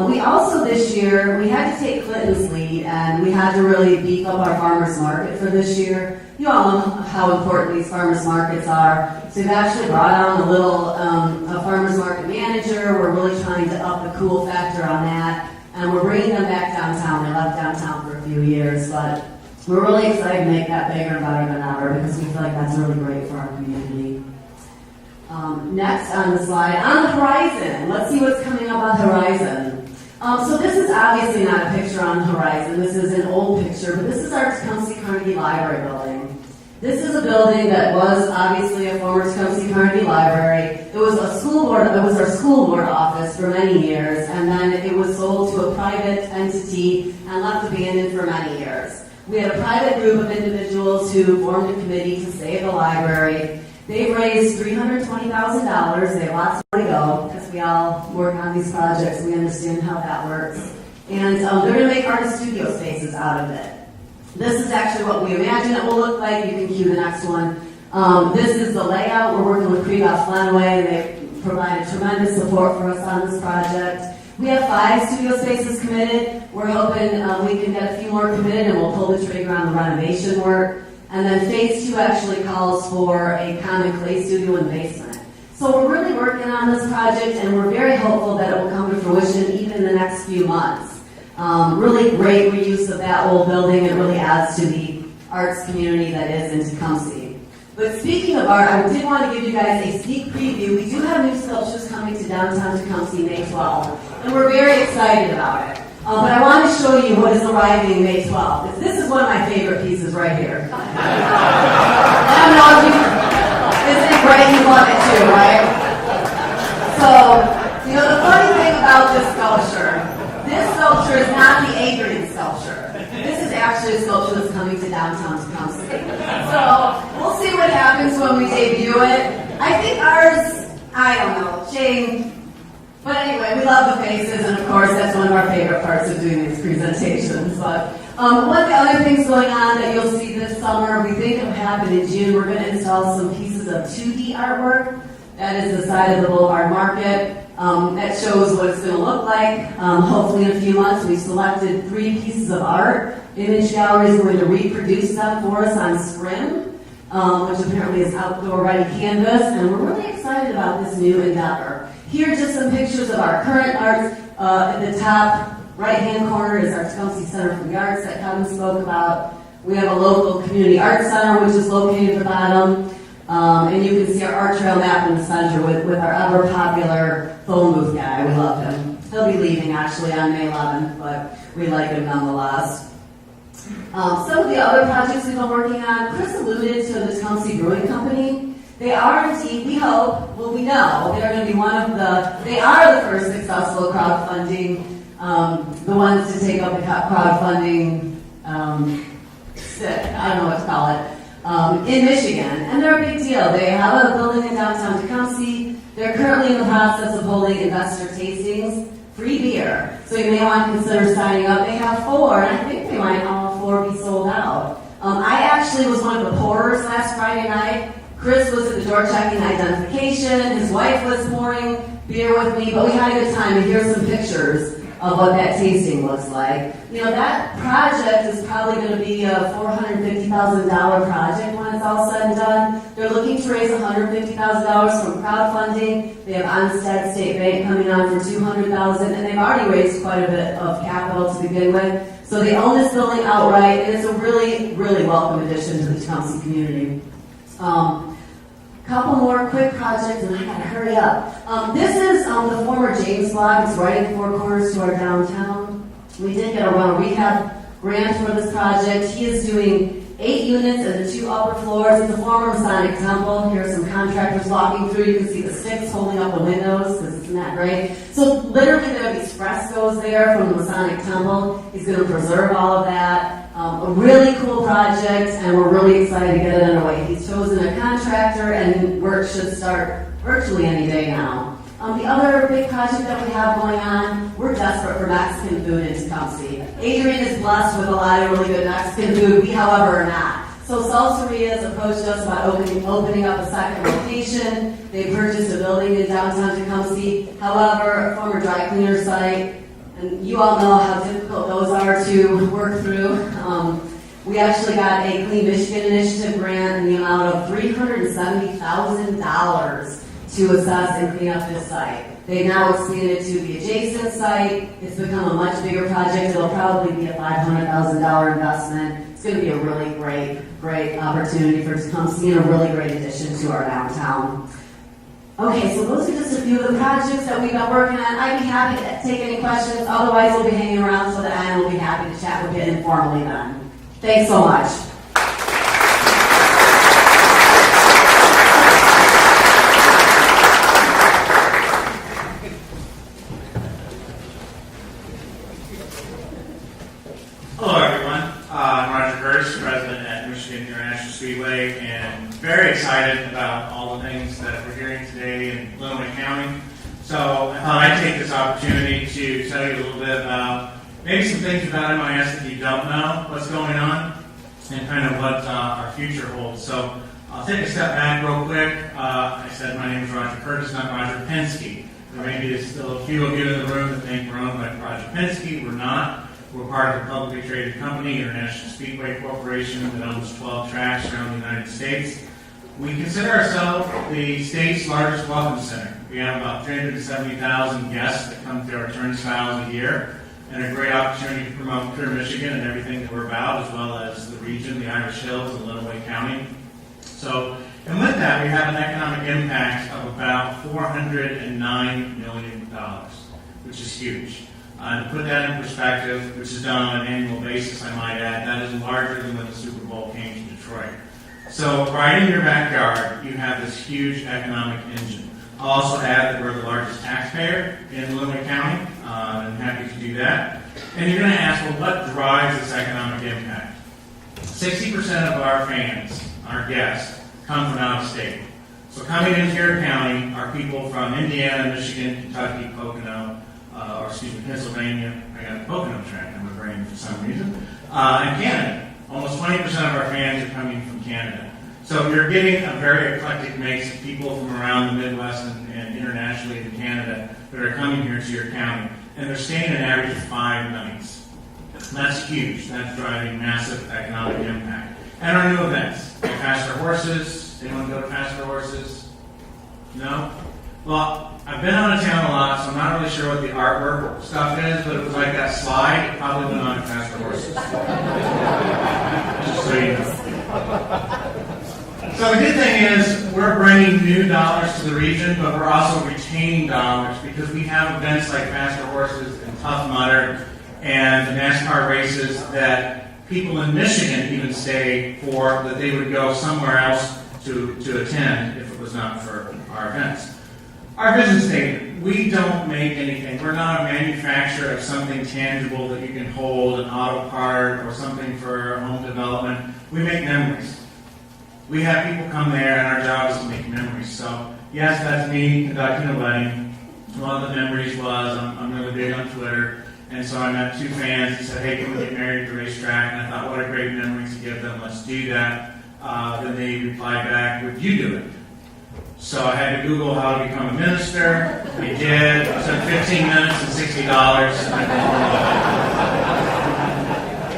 We also this year, we had to take Clinton's lead and we had to really beef up our farmers market for this year. You all know how important these farmers markets are. So we've actually brought on a little a farmers market manager. We're really trying to up the cool factor on that. And we're bringing them back downtown. They left downtown for a few years, but we're really excited to make that bigger and better than ever because we feel like that's really great for our community. Next on the slide, on the horizon. Let's see what's coming up on the horizon. So this is obviously not a picture on the horizon. This is an old picture, but this is our Tecumseh Carnegie Library building. This is a building that was obviously a former Tecumseh Carnegie Library. It was a school board. It was our school board office for many years, and then it was sold to a private entity and left abandoned for many years. We had a private group of individuals who formed a committee to save the library. They've raised $320,000. They have lots more to go because we all work on these projects. We understand how that works. And they're going to make artist studio spaces out of it. This is actually what we imagine it will look like. You can cue the next one. This is the layout. We're working with Lenawee, and they provided tremendous support for us on this project. We have 5 studio spaces committed. We're hoping we can get a few more committed, and we'll pull the trigger on the renovation work. And then phase 2 actually calls for a common clay studio in the basement. So we're really working on this project, and we're very hopeful that it will come to fruition even in the next few months. Really great reuse of that old building. It really adds to the arts community that is in Tecumseh. But speaking of art, I did want to give you guys a sneak preview. We do have new sculptures coming to downtown Tecumseh May 12th, and we're very excited about it. But I want to show you what is arriving May 12th. This is one of my favorite pieces right here. I don't know if you, isn't it great? You love it too, right? So, the funny thing about this sculpture is not the Adrian sculpture. This is actually a sculpture that's coming to downtown Tecumseh. So, we'll see what happens when we debut it. I think ours, I don't know, Jane. But anyway, we love the faces, and of course, that's one of our favorite parts of doing these presentations. But one of the other things going on that you'll see this summer, we think it'll happen in June, we're going to install some pieces of 2D artwork. That is the side of the Boulevard Market. That shows what it's going to look like. Hopefully in a few months, we've selected 3 pieces of art. Image Gallery is going to reproduce them for us on Scrim, which apparently is outdoor ready canvas, and we're really excited about this new endeavor. Here are just some pictures of our current art. At the top right-hand corner is our Tecumseh Center for the Arts that Kevin spoke about. We have a local community art center, which is located at the bottom. And you can see our art trail map in the center with our ever-popular phone booth guy. We love him. He'll be leaving, actually, on May 11th, but we like him nonetheless. Some of the other projects we've been working on, Chris alluded to the Tecumseh Brewing Company. They are indeed, we hope, well we know, they're going to be they are the first successful crowdfunding, the ones to take up the crowdfunding stick, I don't know what to call it, in Michigan. And they're a big deal. They have a building in downtown Tecumseh. They're currently in the process of holding investor tastings, free beer. So you may want to consider signing up. They have 4, and I think they might all 4 be sold out. I actually was one of the pourers last Friday night. Chris was at the door checking identification. His wife was pouring beer with me, but we had a good time. And here's some pictures of what that tasting looks like. That project is probably going to be a $450,000 project when it's all said and done. They're looking to raise $150,000 from crowdfunding. They have Onstead State Bank coming on for $200,000, and they've already raised quite a bit of capital to begin with. So they own this building outright, and it's a really, really welcome addition to the Tecumseh community. Couple more quick projects, and I gotta hurry up. This is the former James block. It's right in 4 corners to our downtown. We did get a rehab grant for this project. He is doing 8 units in the 2 upper floors. It's a former Masonic temple. Here are some contractors walking through. You can see the sticks holding up the windows, because isn't that great? So literally there are these frescoes there from the Masonic temple. He's going to preserve all of that. A really cool project, and we're really excited to get it underway. He's chosen a contractor, and work should start virtually any day now. The other big project that we have going on, we're desperate for Mexican food in Tecumseh. Adrian is blessed with a lot of really good Mexican food. We, however, are not. So Salsaria has approached us about opening up a second location. They purchased a building in downtown Tecumseh. However, a former dry cleaner site, and you all know how difficult those are to work through. We actually got a Clean Michigan Initiative grant in the amount of $370,000 to assess and clean up this site. They've now expanded to the adjacent site. It's become a much bigger project. It'll probably be a $500,000 investment. It's going to be a really great opportunity for Tecumseh and a really great addition to our downtown. Okay, so those are just a few of the projects that we've been working on. I'd be happy to take any questions. Otherwise, we'll be hanging around till the end. We'll be happy to chat with you informally then. Thanks so much. Hello, everyone. I'm Roger Curtis, president at Michigan International Speedway, and very excited about all the things that we're hearing today in Lenawee County. So I thought I'd take this opportunity to tell you a little bit about maybe some things about MIS that you don't know what's going on and kind of what our future holds. So I'll take a step back real quick. I said my name is Roger Curtis, not Roger Penske. There may be still a few of you in the room that think we're owned by Roger Penske. We're not. We're part of a publicly traded company, International Speedway Corporation, that owns 12 tracks around the United States. We consider ourselves the state's largest welcome center. We have about 370,000 guests that come through our turnstiles a year, and a great opportunity to promote Pure Michigan and everything that we're about, as well as the region, the Irish Hills, and Lenawee County. So, and with that, we have an economic impact of about $409 million, which is huge. To put that in perspective, which is done on an annual basis, I might add, that is larger than when the Super Bowl came to Detroit. So right in your backyard, you have this huge economic engine. I'll also add that we're the largest taxpayer in Lenawee County. I'm happy to do that. And you're going to ask, well, what drives this economic impact? 60% of our fans, our guests, come from out of state. So coming into your county are people from Indiana, Michigan, Kentucky, Pennsylvania. I got a Pocono track in my brain for some reason. And Canada. Almost 20% of our fans are coming from Canada. So you're getting a very eclectic mix of people from around the Midwest and internationally to Canada that are coming here to your county. And they're staying an average of 5 nights. That's huge. That's driving massive economic impact. And our new events, like Faster Horses. Anyone go to Faster Horses? No? Well, I've been out of town a lot, so I'm not really sure what the artwork stuff is, but it was like that slide. It probably went on to Faster Horses. Just so you know. So the good thing is we're bringing new dollars to the region, but we're also retaining dollars because we have events like Faster Horses and Tough Mudder and the NASCAR races that people in Michigan even stay for, that they would go somewhere else to attend if it was not for our events. Our vision statement, we don't make anything. We're not a manufacturer of something tangible that you can hold, an auto part or something for home development. We make memories. We have people come there and our job is to make memories. So yes, that's me conducting a wedding. One of the memories was, I'm really big on Twitter, and so I met 2 fans and said, hey, can we get married at the racetrack? And I thought, what a great memory to give them, let's do that. Then they replied back, would you do it? So I had to Google how to become a minister. I did. I spent 15 minutes and $60.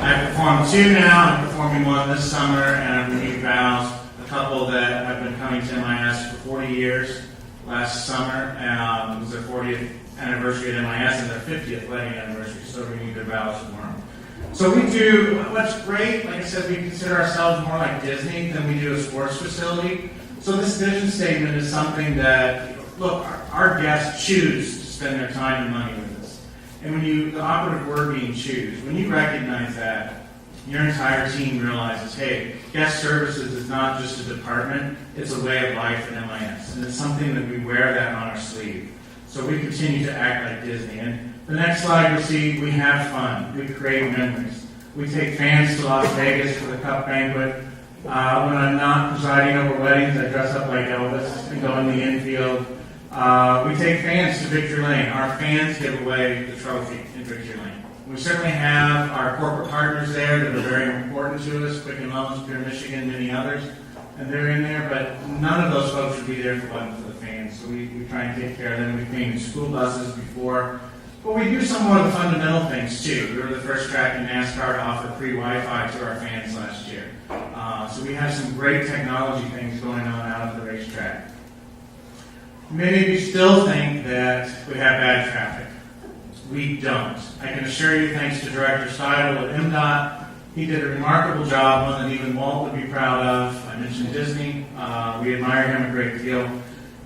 I performed 2 now. I'm performing 1 this summer, and I'm renewed vows. A couple that have been coming to MIS for 40 years. Last summer it was their 40th anniversary at MIS and their 50th wedding anniversary, so renewed their vows for them. So we do, what's great, like I said, we consider ourselves more like Disney than we do a sports facility. So this vision statement is something that, look, our guests choose to spend their time and money with us. And when you, the operative word being choose, when you recognize that, your entire team realizes, hey, guest services is not just a department, it's a way of life at MIS. And it's something that we wear that on our sleeve. So we continue to act like Disney. And the next slide you'll see, we have fun. We create memories. We take fans to Las Vegas for the Cup Banquet. When I'm not presiding over weddings, I dress up like Elvis and go in the infield. We take fans to Victory Lane. Our fans give away the trophy in Victory Lane. We certainly have our corporate partners there that are very important to us, Quicken Loans, Pure Michigan, many others, and they're in there, but none of those folks would be there if it wasn't for the fans. So we try and take care of them. We painted school buses before. But we do some more of the fundamental things, too. We were the first track in NASCAR to offer free Wi-Fi to our fans last year. So we have some great technology things going on out at the racetrack. Many of you still think that we have bad traffic. We don't. I can assure you, thanks to Director Seidel at MDOT, he did a remarkable job, one that even Walt would be proud of. I mentioned Disney. We admire him a great deal.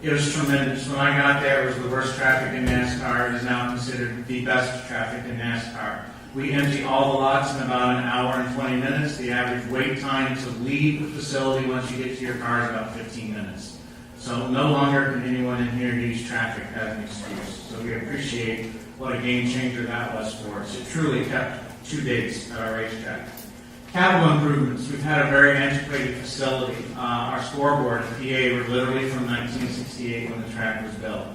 It was tremendous. When I got there, it was the worst traffic in NASCAR. It is now considered the best traffic in NASCAR. We empty all the lots in about an hour and 20 minutes. The average wait time to leave the facility once you get to your car is about 15 minutes. So no longer can anyone in here use traffic as an excuse. So we appreciate what a game changer that was for us. It truly kept 2 dates at our racetrack. Capital improvements. We've had a very antiquated facility. Our scoreboard at PA were literally from 1968 when the track was built.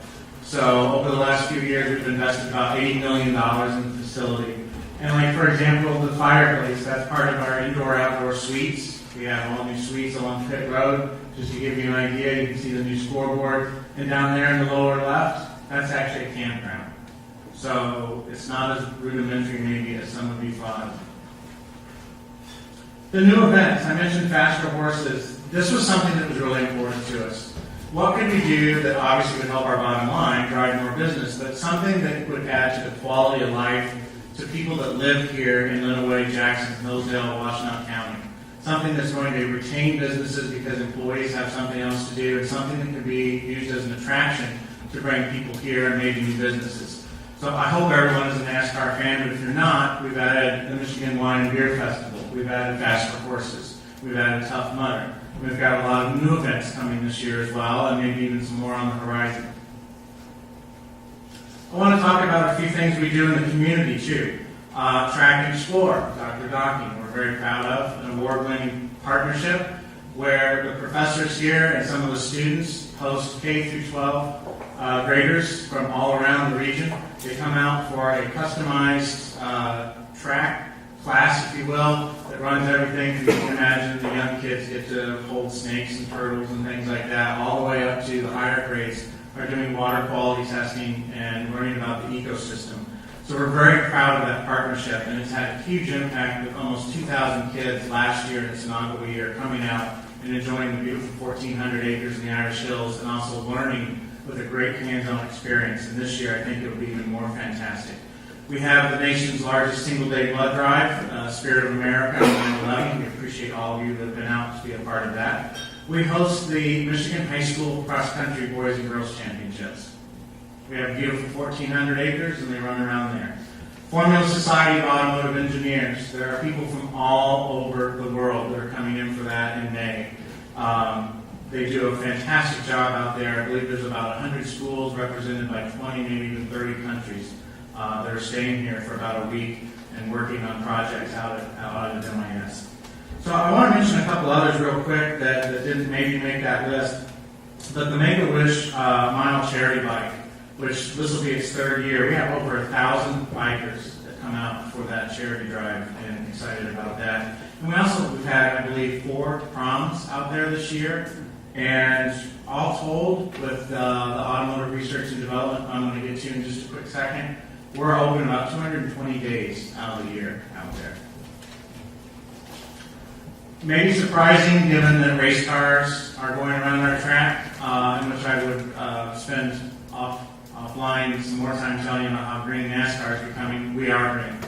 So over the last few years, we've invested about $80 million in the facility. And like, for example, the fireplace, that's part of our indoor-outdoor suites. We have all new suites along Pitt Road. Just to give you an idea, you can see the new scoreboard. And down there in the lower left, that's actually a campground. So it's not as rudimentary maybe as some of you thought. The new events, I mentioned Fast for Horses. This was something that was really important to us. What could we do that obviously would help our bottom line, drive more business, but something that would add to the quality of life to people that live here in Lenawee, Jackson, Hillsdale, Washtenaw County. Something that's going to retain businesses because employees have something else to do, and something that can be used as an attraction to bring people here and maybe new businesses. So I hope everyone is a NASCAR fan, but if you're not, we've added the Michigan Wine and Beer Festival. We've added Fast for Horses. We've added Tough Mudder. We've got a lot of new events coming this year as well, and maybe even some more on the horizon. I want to talk about a few things we do in the community too. Track and Explore, Dr. Docking. We're very proud of an award-winning partnership where the professors here and some of the students host K through 12 graders from all around the region. They come out for a customized track class, if you will, that runs everything. You can imagine the young kids get to hold snakes and turtles and things like that, all the way up to the higher grades are doing water quality testing and learning about the ecosystem. So we're very proud of that partnership, and it's had a huge impact with almost 2,000 kids last year in its inaugural year coming out and enjoying the beautiful 1,400 acres in the Irish Hills and also learning with a great hands-on experience. And this year I think it'll be even more fantastic. We have the nation's largest single-day blood drive, Spirit of America, on 9/11. We appreciate all of you that have been out to be a part of that. We host the Michigan High School Cross Country Boys and Girls Championships. We have beautiful 1,400 acres, and they run around there. Formula Society of Automotive Engineers. There are people from all over the world that are coming in for that in May. They do a fantastic job out there. I believe there's about 100 schools represented by 20, maybe even 30 countries. That are staying here for about a week and working on projects out at MIS. So I want to mention a couple others real quick that didn't maybe make that list. But the Make-A-Wish Mile Charity Bike, which this will be its third year. We have over 1,000 bikers that come out for that charity drive, and excited about that. And we've had, I believe, 4 proms out there this year. And all told, with the automotive research and development I'm going to get to in just a quick second, we're open about 220 days out of the year out there. Maybe surprising given that race cars are going around our track, in which I would spend offline some more time telling you about how green NASCAR is becoming. We are green.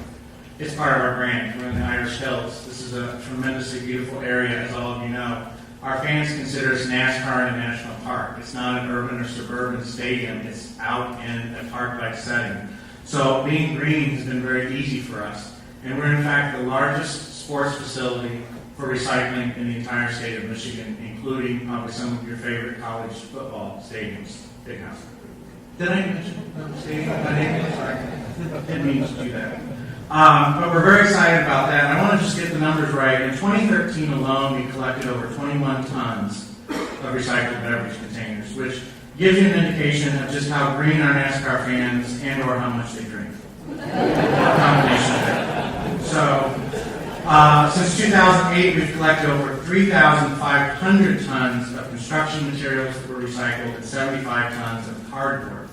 It's part of our brand. We're in the Irish Hills. This is a tremendously beautiful area, as all of you know. Our fans consider us NASCAR in a national park. It's not an urban or suburban stadium. It's out in a park-like setting. So being green has been very easy for us. And we're in fact the largest sports facility for recycling in the entire state of Michigan, including probably some of your favorite college football stadiums. Big house. Did I mention stadium? Sorry. Didn't mean to do that. But we're very excited about that. And I want to just get the numbers right. In 2013 alone, we collected over 21 tons of recycled beverage containers, which gives you an indication of just how green our NASCAR fans and or how much they drink. A combination of that. So, since 2008, we've collected over 3,500 tons of construction materials that were recycled and 75 tons of cardboard.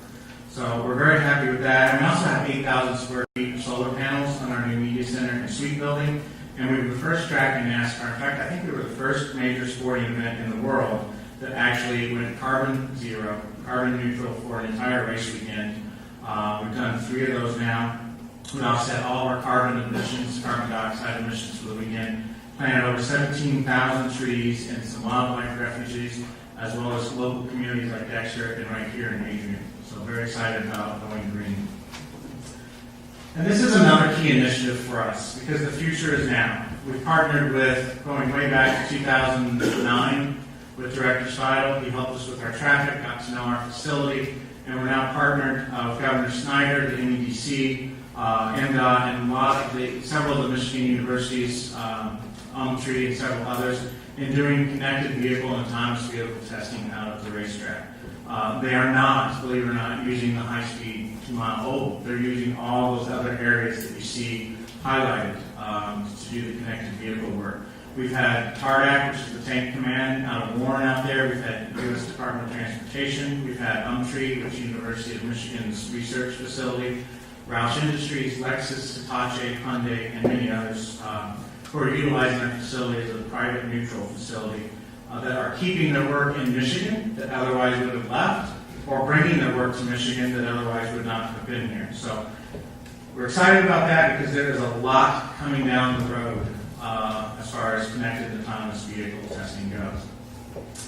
So we're very happy with that. And we also have 8,000 square feet of solar panels on our new media center and suite building. And we were the first track in NASCAR. In fact, I think we were the first major sporting event in the world that actually went carbon zero, carbon neutral for an entire race weekend. We've done 3 of those now. We offset all our carbon emissions, carbon dioxide emissions for the weekend. Planted over 17,000 trees and some wildlife refuges, as well as local communities like Dexter and right here in Adrian. So very excited about going green. And this is another key initiative for us because the future is now. We've partnered with, going way back to 2009, with Director Seidel. He helped us with our traffic, got to know our facility, and we're now partnered with Governor Snyder, the NEDC, MDOT, and several of the Michigan universities, Tree and several others, in doing connected vehicle and autonomous vehicle testing out of the racetrack. They are not, believe it or not, using the high-speed 2-mile oval. They're using all those other areas that you see highlighted to do the connected vehicle work. We've had TARDAC, which is the Tank Command out of Warren out there. We've had U.S. Department of Transportation. We've had Umtree, which is University of Michigan's research facility. Roush Industries, Lexus, Hitachi, Hyundai, and many others who are utilizing our facility as a private neutral facility that are keeping their work in Michigan that otherwise would have left, or bringing their work to Michigan that otherwise would not have been here. So we're excited about that because there is a lot coming down the road as far as connected autonomous vehicle testing goes.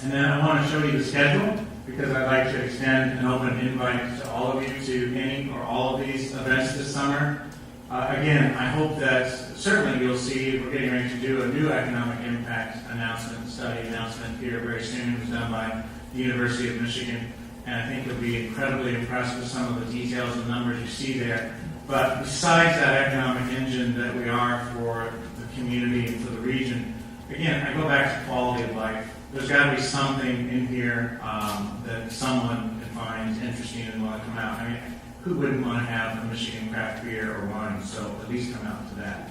And then I want to show you the schedule because I'd like to extend an open invite to all of you to any or all of these events this summer. Again, I hope that certainly you'll see we're getting ready to do a new economic impact study announcement here very soon. It was done by the University of Michigan, and I think you'll be incredibly impressed with some of the details and numbers you see there. But besides that economic engine that we are for the community and for the region, again, I go back to quality of life. There's got to be something in here that someone can find interesting and want to come out. I mean, who wouldn't want to have a Michigan craft beer or wine? So at least come out to that.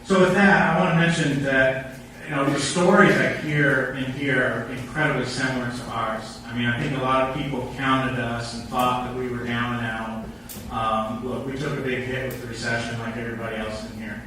So with that, I want to mention that the stories I hear in here are incredibly similar to ours. I mean, I think a lot of people counted us and thought that we were down and out. Look, we took a big hit with the recession like everybody else in here.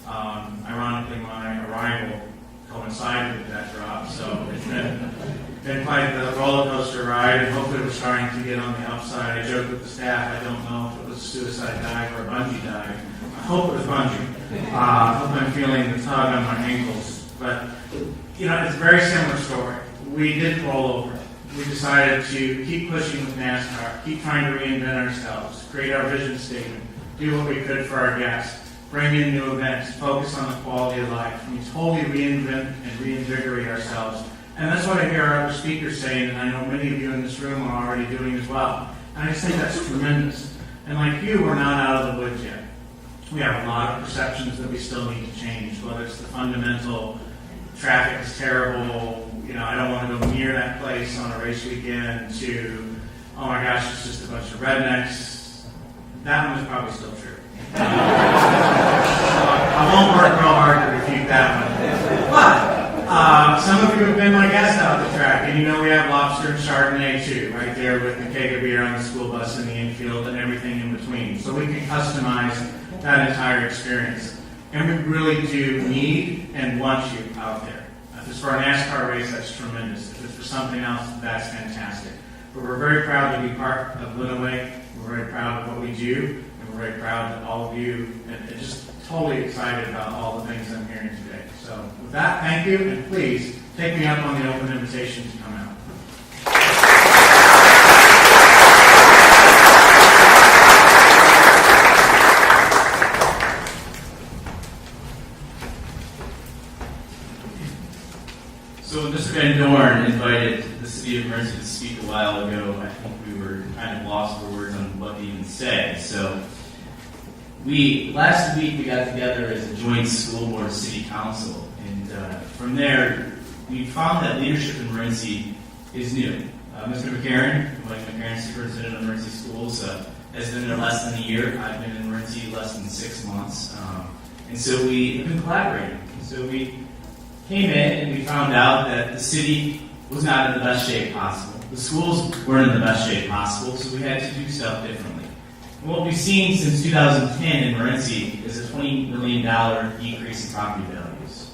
Ironically, my arrival coincided with that drop, so it's been quite the roller coaster ride, and hopefully we're starting to get on the upside. I joked with the staff, I don't know if it was a suicide dive or a bungee dive. I hope it was bungee. I hope I'm feeling the tug on my ankles. But, it's a very similar story. We didn't roll over. We decided to keep pushing with NASCAR, keep trying to reinvent ourselves, create our vision statement, do what we could for our guests, bring in new events, focus on the quality of life, and totally reinvent and reinvigorate ourselves. And that's what I hear our other speakers saying, and I know many of you in this room are already doing as well. And I just think that's tremendous. And like you, we're not out of the woods yet. We have a lot of perceptions that we still need to change, whether it's the fundamental traffic is terrible, I don't want to go near that place on a race weekend, to, oh my gosh, it's just a bunch of rednecks. That one is probably still true. So I won't work real hard to refute that one. But some of you have been my guests out at the track, and we have lobster and Chardonnay too, right there with the keg of beer on the school bus in the infield and everything in between. So we can customize that entire experience. And we really do need and want you out there. If it's for a NASCAR race, that's tremendous. If it's for something else, that's fantastic. But we're very proud to be part of Lenawee. We're very proud of what we do, and we're very proud of all of you, and just totally excited about all the things I'm hearing today. So with that, thank you, and please take me up on the open invitation to come out. So when Mr. Van Dorn invited the city of Mercy to speak a while ago, I think we were kind of lost for words on what to even say. So last week we got together as a joint school board city council, and from there we found that leadership in Morenci is new. Mr. McCarron, Mike McCarron, superintendent of Morenci Schools, has been there less than a year. I've been in Morenci less than 6 months, and so we have been collaborating. So we came in and we found out that the city was not in the best shape possible. The schools weren't in the best shape possible, so we had to do stuff differently. And what we've seen since 2010 in Morenci is a $20 million decrease in property values.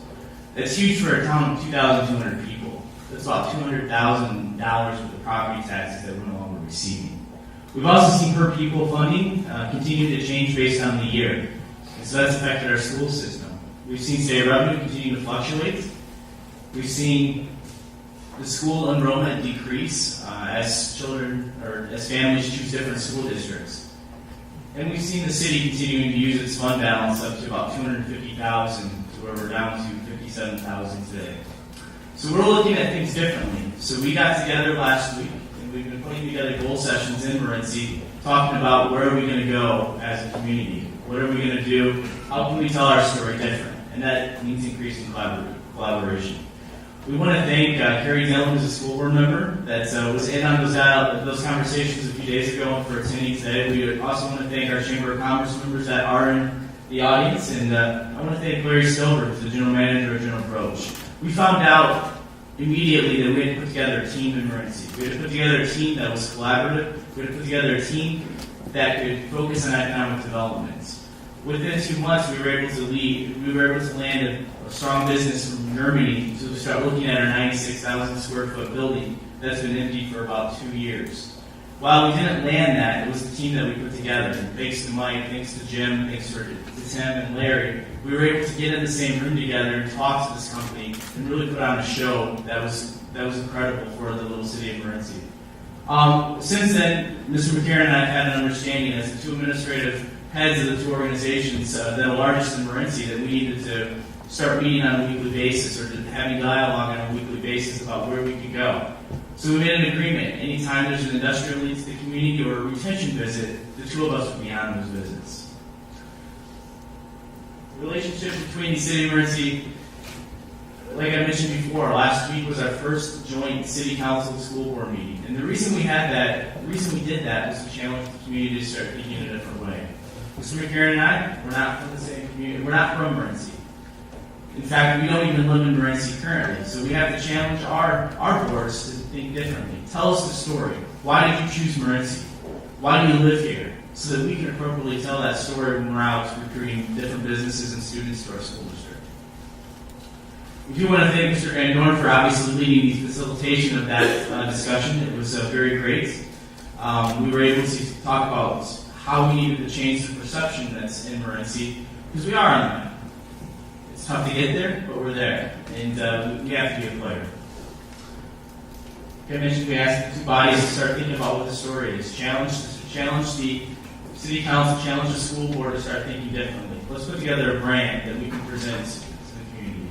That's huge for a town of 2,200 people. That's about $200,000 worth of property taxes that we're no longer receiving. We've also seen per pupil funding continue to change based on the year. And so that's affected our school system. We've seen state revenue continue to fluctuate. We've seen the school enrollment decrease as families choose different school districts. And we've seen the city continuing to use its fund balance up to about $250,000 to where we're down to $57,000 today. So we're looking at things differently. So we got together last week, and we've been putting together goal sessions in Morenci, talking about where are we going to go as a community? What are we going to do? How can we tell our story different? And that means increasing collaboration. We want to thank Carrie Dillon, who's a school board member, that was in on those conversations a few days ago and for attending today. We also want to thank our Chamber of Commerce members that are in the audience, and I want to thank Larry Silver, the general manager of General Broach. We found out immediately that we had to put together a team in Morenci. We had to put together a team that was collaborative. We had to put together a team that could focus on economic development. Within 2 months, we were able to land a strong business from Germany to start looking at our 96,000 square foot building that's been empty for about 2 years. While we didn't land that, it was the team that we put together. And thanks to Mike, thanks to Jim, thanks to Tim and Larry, we were able to get in the same room together and talk to this company and really put on a show that was incredible for the little city of Morenci. Since then, Mr. McCarron and I have had an understanding as the two administrative heads of the two organizations that are largest in Morenci that we needed to start meeting on a weekly basis or having dialogue on a weekly basis about where we could go. So we made an agreement. Anytime there's an industrial need to the community or a retention visit, the two of us would be on those visits. The relationship between the city of Morenci, like I mentioned before, last week was our first joint city council school board meeting. And the reason we did that was to challenge the community to start thinking in a different way. Mr. McCarron and I, we're not from the same community. We're not from Morenci. In fact, we don't even live in Morenci currently. So we have to challenge our boards to think differently. Tell us the story. Why did you choose Morenci? Why do you live here? So that we can appropriately tell that story when we're out recruiting different businesses and students to our school district. We do want to thank Mr. Van Dorn for obviously leading the facilitation of that discussion. It was very great. We were able to talk about how we needed to change the perception that's in Morenci, because we are on the map. It's tough to get there, but we're there, and we have to be a player. Like I mentioned, we asked the two bodies to start thinking about what the story is. Challenge the city council, challenge the school board to start thinking differently. Let's put together a brand that we can present to the community.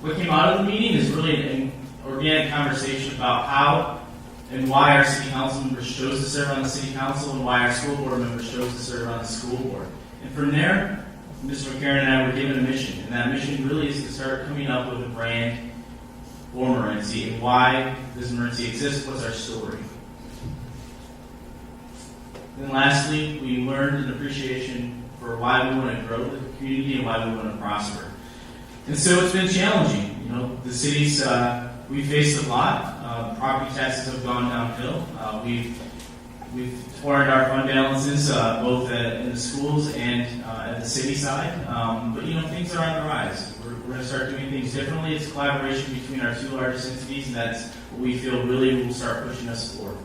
What came out of the meeting is really an organic conversation about how and why our city council members chose to serve on the city council and why our school board members chose to serve on the school board. And from there, Mr. McCarron and I were given a mission, and that mission really is to start coming up with a brand for Morenci and why does Morenci exist, what's our story. Then lastly, we learned an appreciation for why we want to grow the community and why we want to prosper. And so it's been challenging. You know, the city's, we faced a lot. Property taxes have gone downhill. We've torn our fund balances both in the schools and at the city side. But you know, things are on the rise. We're going to start doing things differently. It's collaboration between our two largest entities, and that's what we feel really will start pushing us forward.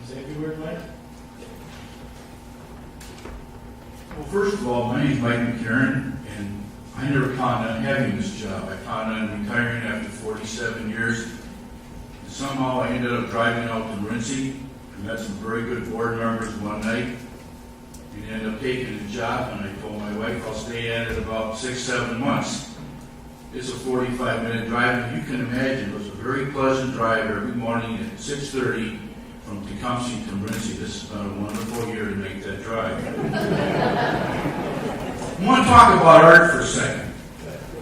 Say a few words, Mike? Well, first of all, my name is Mike McCarron, and I never planned on having this job. I planned on retiring after 47 years. And somehow I ended up driving out to Morenci. I met some very good board members one night and ended up taking the job, and I told my wife I'll stay at it about 6-7 months. It's a 45-minute drive, and you can imagine it was a very pleasant drive every morning at 6:30 from Tecumseh to Morenci. This has been a wonderful year to make that drive. I want to talk about art for a second.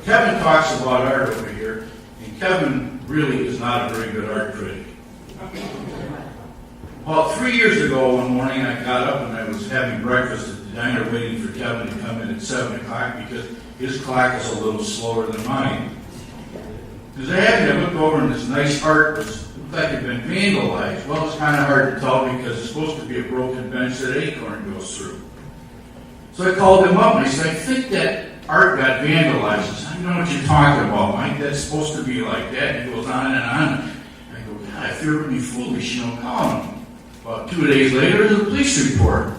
Kevin talks about art over here, and Kevin really is not a very good art critic. About 3 years ago, one morning, I got up and I was having breakfast at the diner waiting for Kevin to come in at 7 o'clock because his clock is a little slower than mine. Because I happened to look over and this nice art looked like it had been vandalized. Well, it's kind of hard to tell because it's supposed to be a broken bench that an acorn goes through. So I called him up and I said, I think that art got vandalized. He said, I know what you're talking about, Mike. That's supposed to be like that. And he goes on and on. I go, God, I fear to be foolish, call him. About 2 days later, the police report.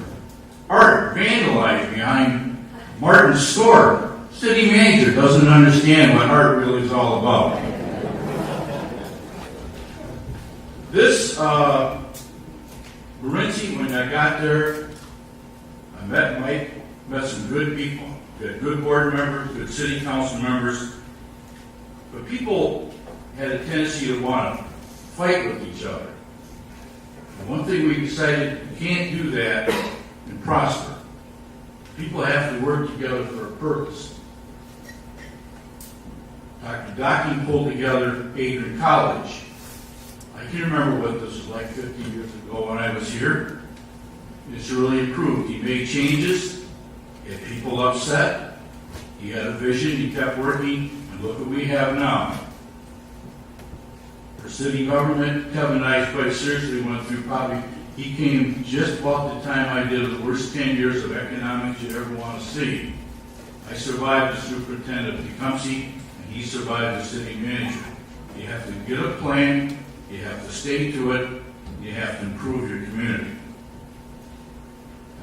Art vandalized behind Martin's store. City manager doesn't understand what art really is all about. This, Morenci, when I got there, I met Mike, met some good people, got good board members, good city council members, but people had a tendency to want to fight with each other. And one thing we decided, you can't do that and prosper. People have to work together for a purpose. Dr. Docking pulled together Adrian College. I can remember what this was like 50 years ago when I was here. It's really improved. He made changes, had people upset, he had a vision, he kept working, and look what we have now. For city government, Kevin and I quite seriously went through he came just about the time I did the worst 10 years of economics you'd ever want to see. I survived as superintendent of Tecumseh, and he survived as city manager. You have to get a plan, you have to stay to it, you have to improve your community.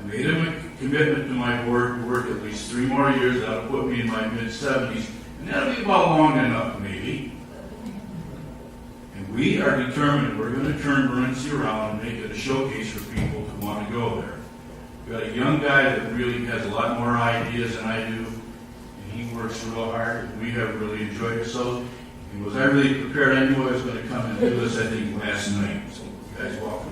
I made him a commitment to my board to work at least 3 more years. That'll put me in my mid-70s, and that'll be about long enough, maybe. And we are determined we're going to turn Morenci around and make it a showcase for people who want to go there. We've got a young guy that really has a lot more ideas than I do, and he works real hard, and we have really enjoyed ourselves. And was I really prepared? I knew I was going to come and do this, I think, last night. So, you guys, welcome.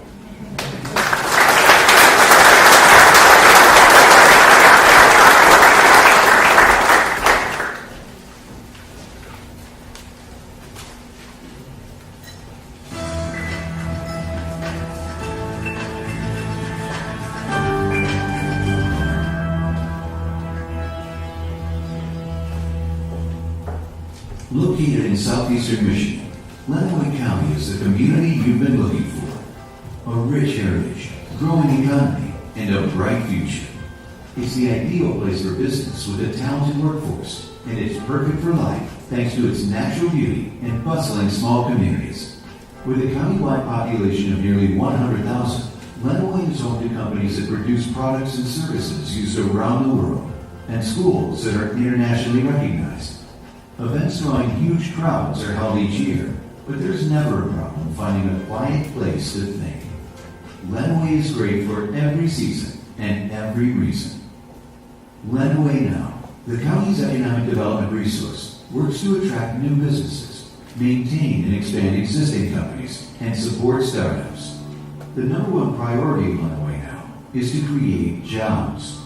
Located in southeastern Michigan, Lenawee County is the community you've been looking for. A rich heritage, growing economy, and a bright future. It's the ideal place for business with a talented workforce, and it's perfect for life thanks to its natural beauty and bustling small communities. With a countywide population of nearly 100,000, Lenawee is home to companies that produce products and services used around the world, and schools that are internationally recognized. Events drawing huge crowds are held each year, but there's never a problem finding a quiet place to think. Lenawee is great for every season and every reason. Lenawee Now, the county's economic development resource, works to attract new businesses, maintain and expand existing companies, and support startups. The #1 priority of Lenawee Now is to create jobs.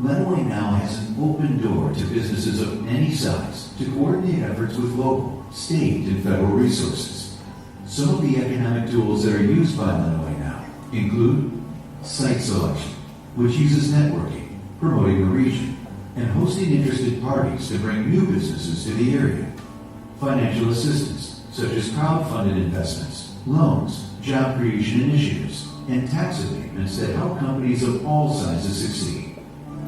Lenawee Now has an open door to businesses of any size to coordinate efforts with local, state, and federal resources. Some of the economic tools that are used by Lenawee Now include site selection, which uses networking, promoting the region, and hosting interested parties to bring new businesses to the area. Financial assistance, such as crowd-funded investments, loans, job creation initiatives, and tax abatements that help companies of all sizes succeed.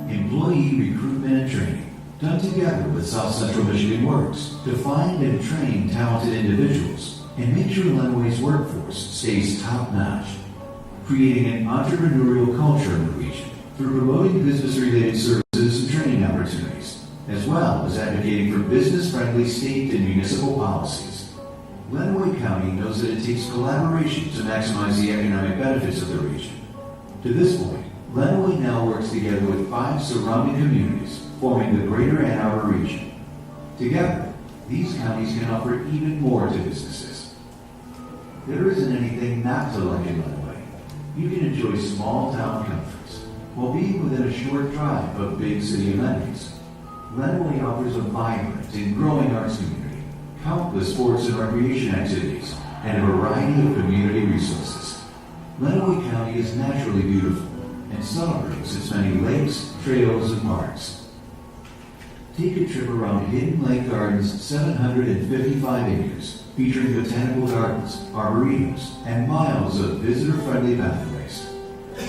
Employee recruitment and training, done together with South Central Michigan Works to find and train talented individuals and make sure Lenawee's workforce stays top-notch. Creating an entrepreneurial culture in the region through promoting business-related services and training opportunities, as well as advocating for business-friendly state and municipal policies. Lenawee County knows that it takes collaboration to maximize the economic benefits of the region. To this point, Lenawee Now works together with 5 surrounding communities, forming the greater Ann Arbor region. Together, these counties can offer even more to businesses. There isn't anything not to like in Lenawee. You can enjoy small town comforts while being within a short drive of big city amenities. Lenawee offers a vibrant and growing arts community, countless sports and recreation activities, and a variety of community resources. Lenawee County is naturally beautiful and celebrates its many lakes, trails, and parks. Take a trip around Hidden Lake Gardens' 755 acres, featuring botanical gardens, arboretums, and miles of visitor-friendly pathways.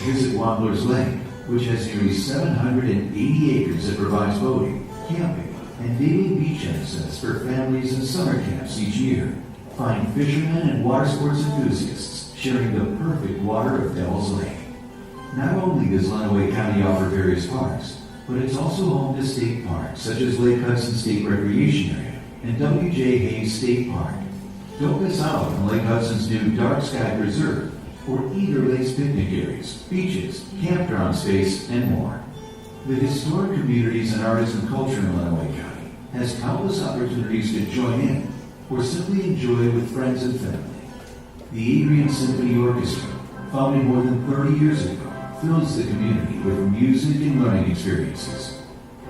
Visit Wampler's Lake, which has nearly 780 acres that provides boating, camping, and daily beach access for families and summer camps each year. Find fishermen and water sports enthusiasts sharing the perfect water of Devil's Lake. Not only does Lenawee County offer various parks, but it's also home to state parks such as Lake Hudson State Recreation Area and W.J. Hayes State Park. Don't miss out on Lake Hudson's new Dark Sky Preserve or Eager Lake's picnic areas, beaches, campground space, and more. The historic communities and artisan culture in Lenawee County has countless opportunities to join in or simply enjoy with friends and family. The Adrian Symphony Orchestra, founded more than 30 years ago, fills the community with music and learning experiences.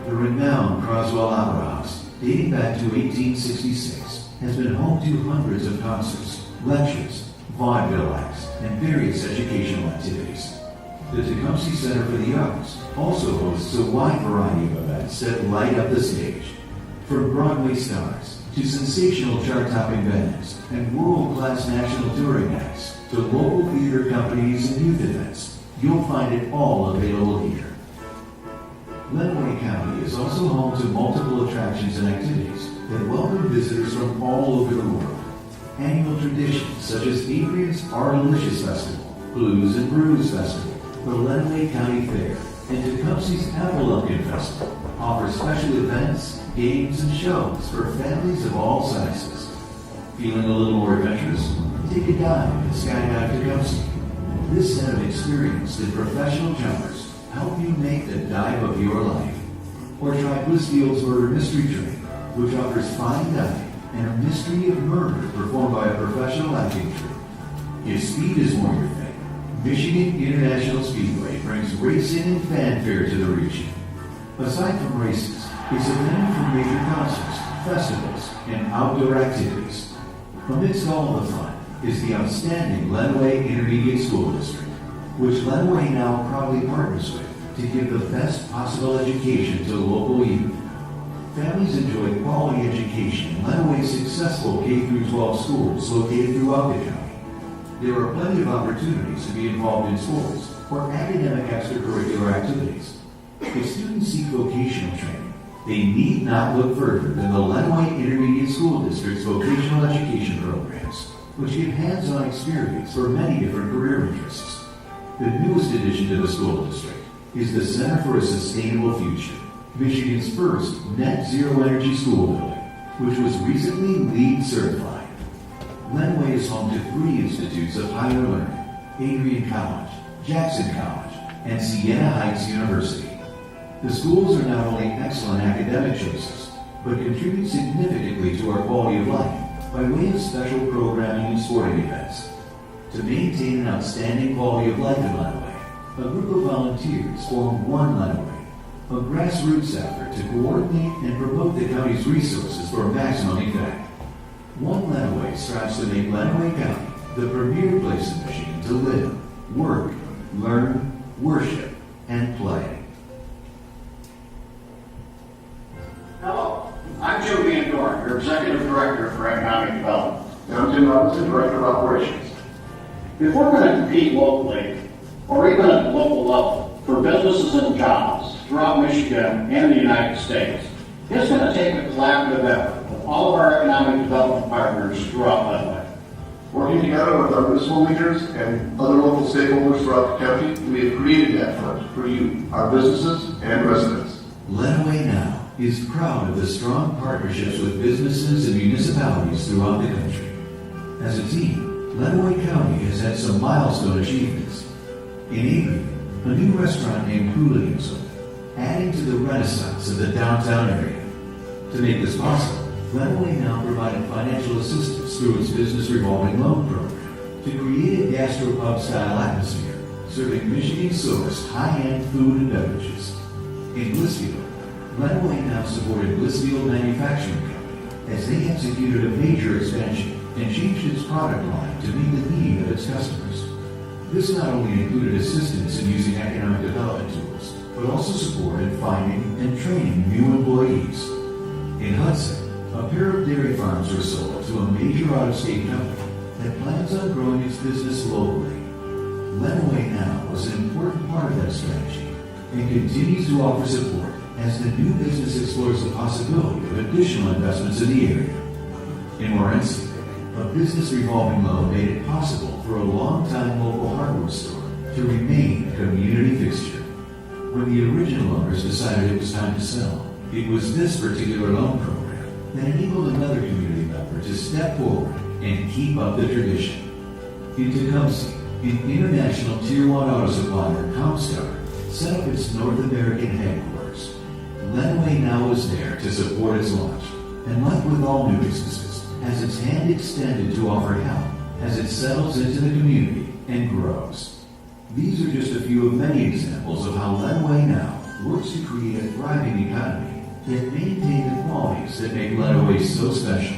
The renowned Croswell Opera House, dating back to 1866, has been home to hundreds of concerts, lectures, vaudeville acts, and various educational activities. The Tecumseh Center for the Arts also hosts a wide variety of events that light up the stage. From Broadway stars to sensational chart-topping bands and world-class national touring acts to local theater companies and youth events, you'll find it all available here. Lenawee County is also home to multiple attractions and activities that welcome visitors from all over the world. Annual traditions such as Adrian's Art-Delicious Festival, Blues and Brews Festival, the Lenawee County Fair, and Tecumseh's Apple Lumpkin Festival offer special events, games, and shows for families of all sizes. Feeling a little more adventurous? Take a dive at Skydive Tecumseh. This set of experienced and professional jumpers help you make the dive of your life. Or try Blissfield's Murder Mystery Train, which offers fine dining and a mystery of murder performed by a professional acting troupe. If speed is more your thing, Michigan International Speedway brings racing and fanfare to the region. Aside from races, it's a venue for major concerts, festivals, and outdoor activities. Amidst all the fun is the outstanding Lenawee Intermediate School District, which Lenawee now proudly partners with to give the best possible education to local youth. Families enjoy quality education in Lenawee's successful K-12 schools located throughout the county. There are plenty of opportunities to be involved in sports or academic extracurricular activities. If students seek vocational training, they need not look further than the Lenawee Intermediate School District's vocational education programs, which give hands-on experience for many different career interests. The newest addition to the school district is the Center for a Sustainable Future, Michigan's first net zero energy school building, which was recently LEED certified. Lenawee is home to 3 institutes of higher learning: Adrian College, Jackson College, and Siena Heights University. The schools are not only excellent academic choices, but contribute significantly to our quality of life by way of special programming and sporting events. To maintain an outstanding quality of life in Lenawee, a group of volunteers formed One Lenawee, a grassroots effort to coordinate and promote the county's resources for maximum effect. One Lenawee strives to make Lenawee County the premier place in Michigan to live, work, learn, worship, and play. Hello, I'm Joe Van Dorn, your Executive Director for Economic Development. And I'm Tim Robinson, Director of Operations. If we're going to compete locally, or even at the local level, for businesses and jobs throughout Michigan and the United States, it's going to take a collaborative effort with all of our economic development partners throughout Lenawee. Working together with our municipal leaders and other local stakeholders throughout the county, we have created that fund for you, our businesses and residents. Lenawee Now is proud of the strong partnerships with businesses and municipalities throughout the country. As a team, Lenawee County has had some milestone achievements. In Adrian, a new restaurant named Hooligans opened, adding to the renaissance of the downtown area. To make this possible, Lenawee Now provided financial assistance through its business revolving loan program to create a gastropub-style atmosphere, serving Michigan-sourced high-end food and beverages. In Blissfield, Lenawee Now supported Blissfield Manufacturing Company as they executed a major expansion and changed its product line to meet the need of its customers. This not only included assistance in using economic development tools, but also support in finding and training new employees. In Hudson, a pair of dairy farms were sold to a major out-of-state company that plans on growing its business globally. Lenawee Now was an important part of that strategy and continues to offer support as the new business explores the possibility of additional investments in the area. In Morenci, a business revolving loan made it possible for a long-time local hardware store to remain a community fixture. When the original owners decided it was time to sell, it was this particular loan program that enabled another community member to step forward and keep up the tradition. In Tecumseh, an international Tier 1 auto supplier, Comstar, set up its North American headquarters. Lenawee Now is there to support its launch, and like with all new businesses, has its hand extended to offer help as it settles into the community and grows. These are just a few of many examples of how Lenawee Now works to create a thriving economy that maintains the qualities that make Lenawee so special.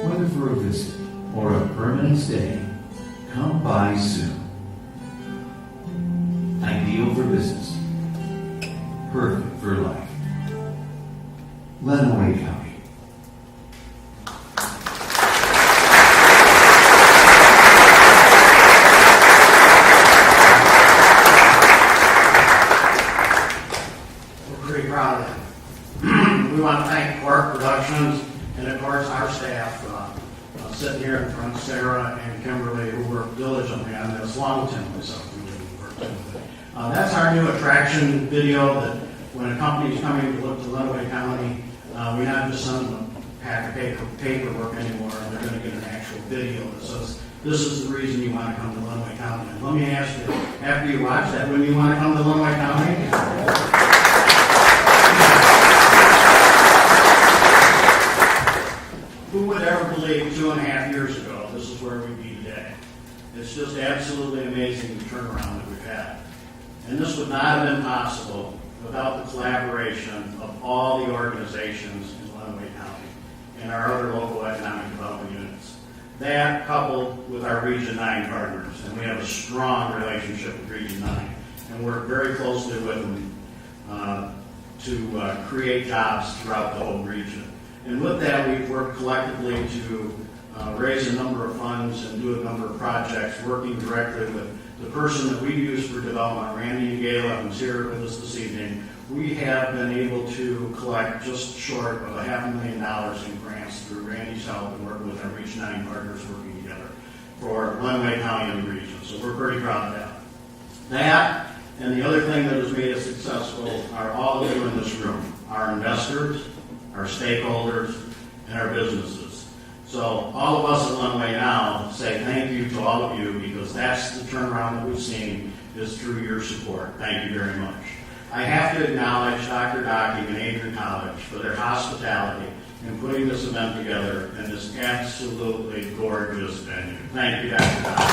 Whether for a visit or a permanent stay, come by soon. I business. Perfect for life. Lenawee County. We're pretty proud of that. We want to thank Quark Productions and of course our staff, sitting here in front, Sarah and Kimberly, who worked diligently on this, along with Tim myself, who really worked with it. That's our new attraction video that when a company is coming to look to Lenawee County, we not just send them a pack of paperwork anymore, and they're going to get an actual video that says, this is the reason you want to come to Lenawee County. And let me ask you, after you watch that, when you want to come to Lenawee County? Who would ever believe 2.5 years ago this is where we'd be today? It's just absolutely amazing the turnaround that we've had. And this would not have been possible without the collaboration of all the organizations in Lenawee County and our other local economic development units. That coupled with our Region 9 partners, and we have a strong relationship with Region 9, and work very closely with them to create jobs throughout the whole region. And with that, we've worked collectively to raise a number of funds and do a number of projects, working directly with the person that we use for development, Randy Gala, who's here with us this evening. We have been able to collect just short of $500,000 in grants through Randy's help and working with our Region 9 partners working together for Lenawee County and the region. So we're pretty proud of that. That, and the other thing that has made us successful are all of you in this room, our investors, our stakeholders, and our businesses. So all of us at Lenawee now say thank you to all of you, because that's the turnaround that we've seen is through your support. Thank you very much. I have to acknowledge Dr. Docking and Adrian College for their hospitality in putting this event together in this absolutely gorgeous venue. Thank you, Dr. Docking.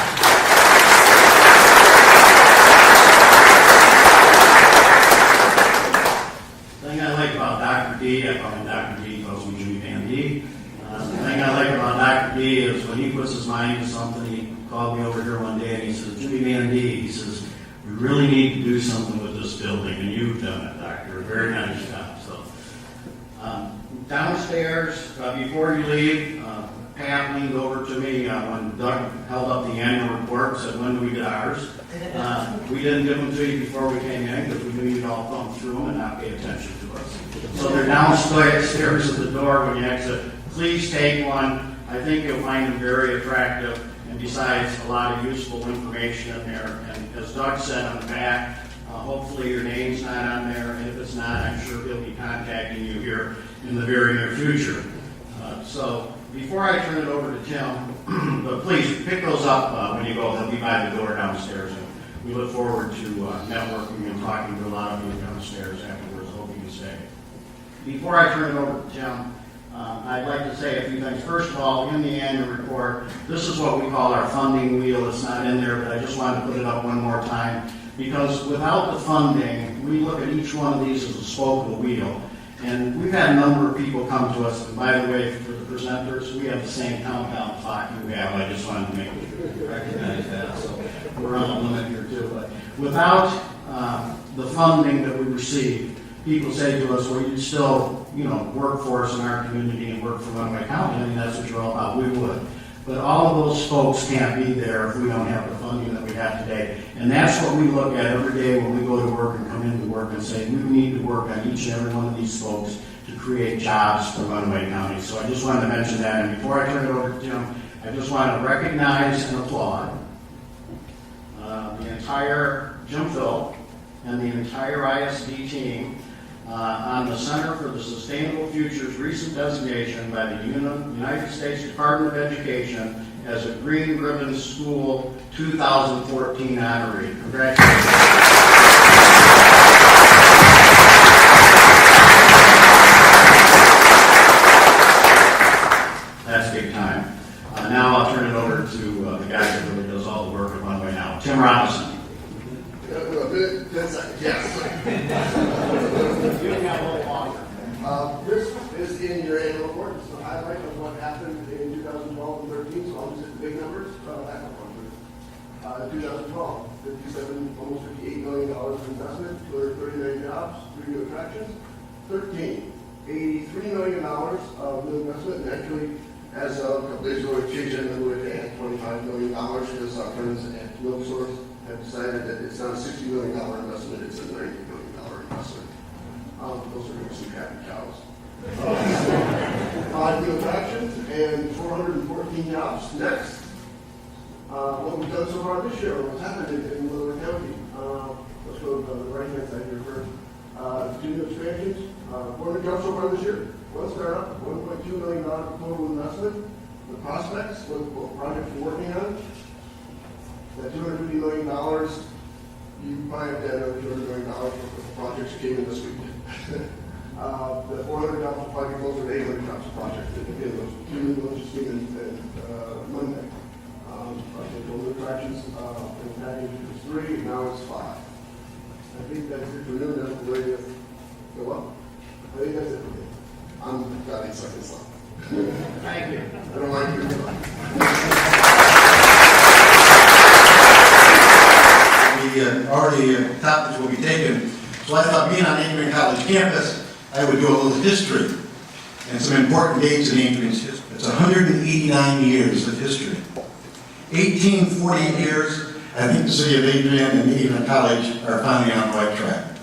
The thing I like about Dr. D, I call him Dr. D, he calls me Jimmy Van D. The thing I like about Dr. D is when he puts his mind to something, he called me over here one day and he says, Jimmy Van D, he says, we really need to do something with this building, and you've done it, Doctor. Very nice job. So, downstairs, before you leave, Pat leaned over to me when Doug held up the annual report and said, when do we get ours? We didn't give them to you before we came in because we knew you'd all thumb through them and not pay attention to us. So they're downstairs at the door when you exit. Please take one. I think you'll find them very attractive, and besides, a lot of useful information in there. And as Doug said on the back, hopefully your name's not on there, and if it's not, I'm sure he'll be contacting you here in the very near future. So before I turn it over to Tim, but please pick those up when you go. They'll be by the door downstairs. And we look forward to networking and talking to a lot of you downstairs afterwards. I hope you can stay. Before I turn it over to Tim, I'd like to say a few things. First of all, in the annual report, this is what we call our funding wheel. It's not in there, but I just wanted to put it up one more time, because without the funding, we look at each one of these as a spoke of the wheel. And we've had a number of people come to us, and by the way, for the presenters, we have the same compound clock you have. I just wanted to make you recognize that. So we're on a limit here too. But without the funding that we receive, people say to us, well, you still, work for us in our community and work for Lenawee County. I mean, that's what you're all about. We would. But all of those folks can't be there if we don't have the funding that we have today. And that's what we look at every day when we go to work and come into work and say, we need to work on each and every one of these folks to create jobs for Lenawee County. So I just wanted to mention that. And before I turn it over to Tim, I just want to recognize and applaud the entire Jim Phil and the entire ISD team on the Center for the Sustainable Future's recent designation by the United States Department of Education as a Green Ribbon School 2014 honoree. Congratulations. That's big time. Now I'll turn it over to the guy that really does all the work at Lenawee now, Tim Robinson. Yes. You can have a little longer. This is in your annual report. It's the highlight of what happened in 2012 and 13, so I'll just hit the big numbers. Back up one, please. 2012, almost $58 million of investment, 239 jobs, 3 new attractions. 13, $83 million of new investment, and actually, as of a couple days ago, we changed it another way to add $25 million because our friends at Milk Source have decided that it's not a $60 million investment, it's a $90 million investment. Those are going to see happy cows. 5 new attractions and 414 jobs. Next, what we've done so far this year, what's happened in Lenawee County. Let's go to the right-hand side here first. 2 new expansions, 4 new jobs so far this year. One startup, $1.2 million total investment. The prospects, what projects we're working on. That $250 million, you probably have to have $200 million worth of projects came in this week. The 400 jobs project goes to 800 jobs project. Again, those 2 new ones just came in Monday. Total attractions in the package was 3, now it's 5. I think that's it for new. That's the way to go up. I think that's it for me. I'm got 8 seconds left. Thank you. I don't like you. We already topics will be taken. So I thought, being on Adrian College campus, I would do a little history and some important dates in Adrian's history. It's 189 years of history. 1848 years, I think the city of Adrian and Adrian College are finally on the right track.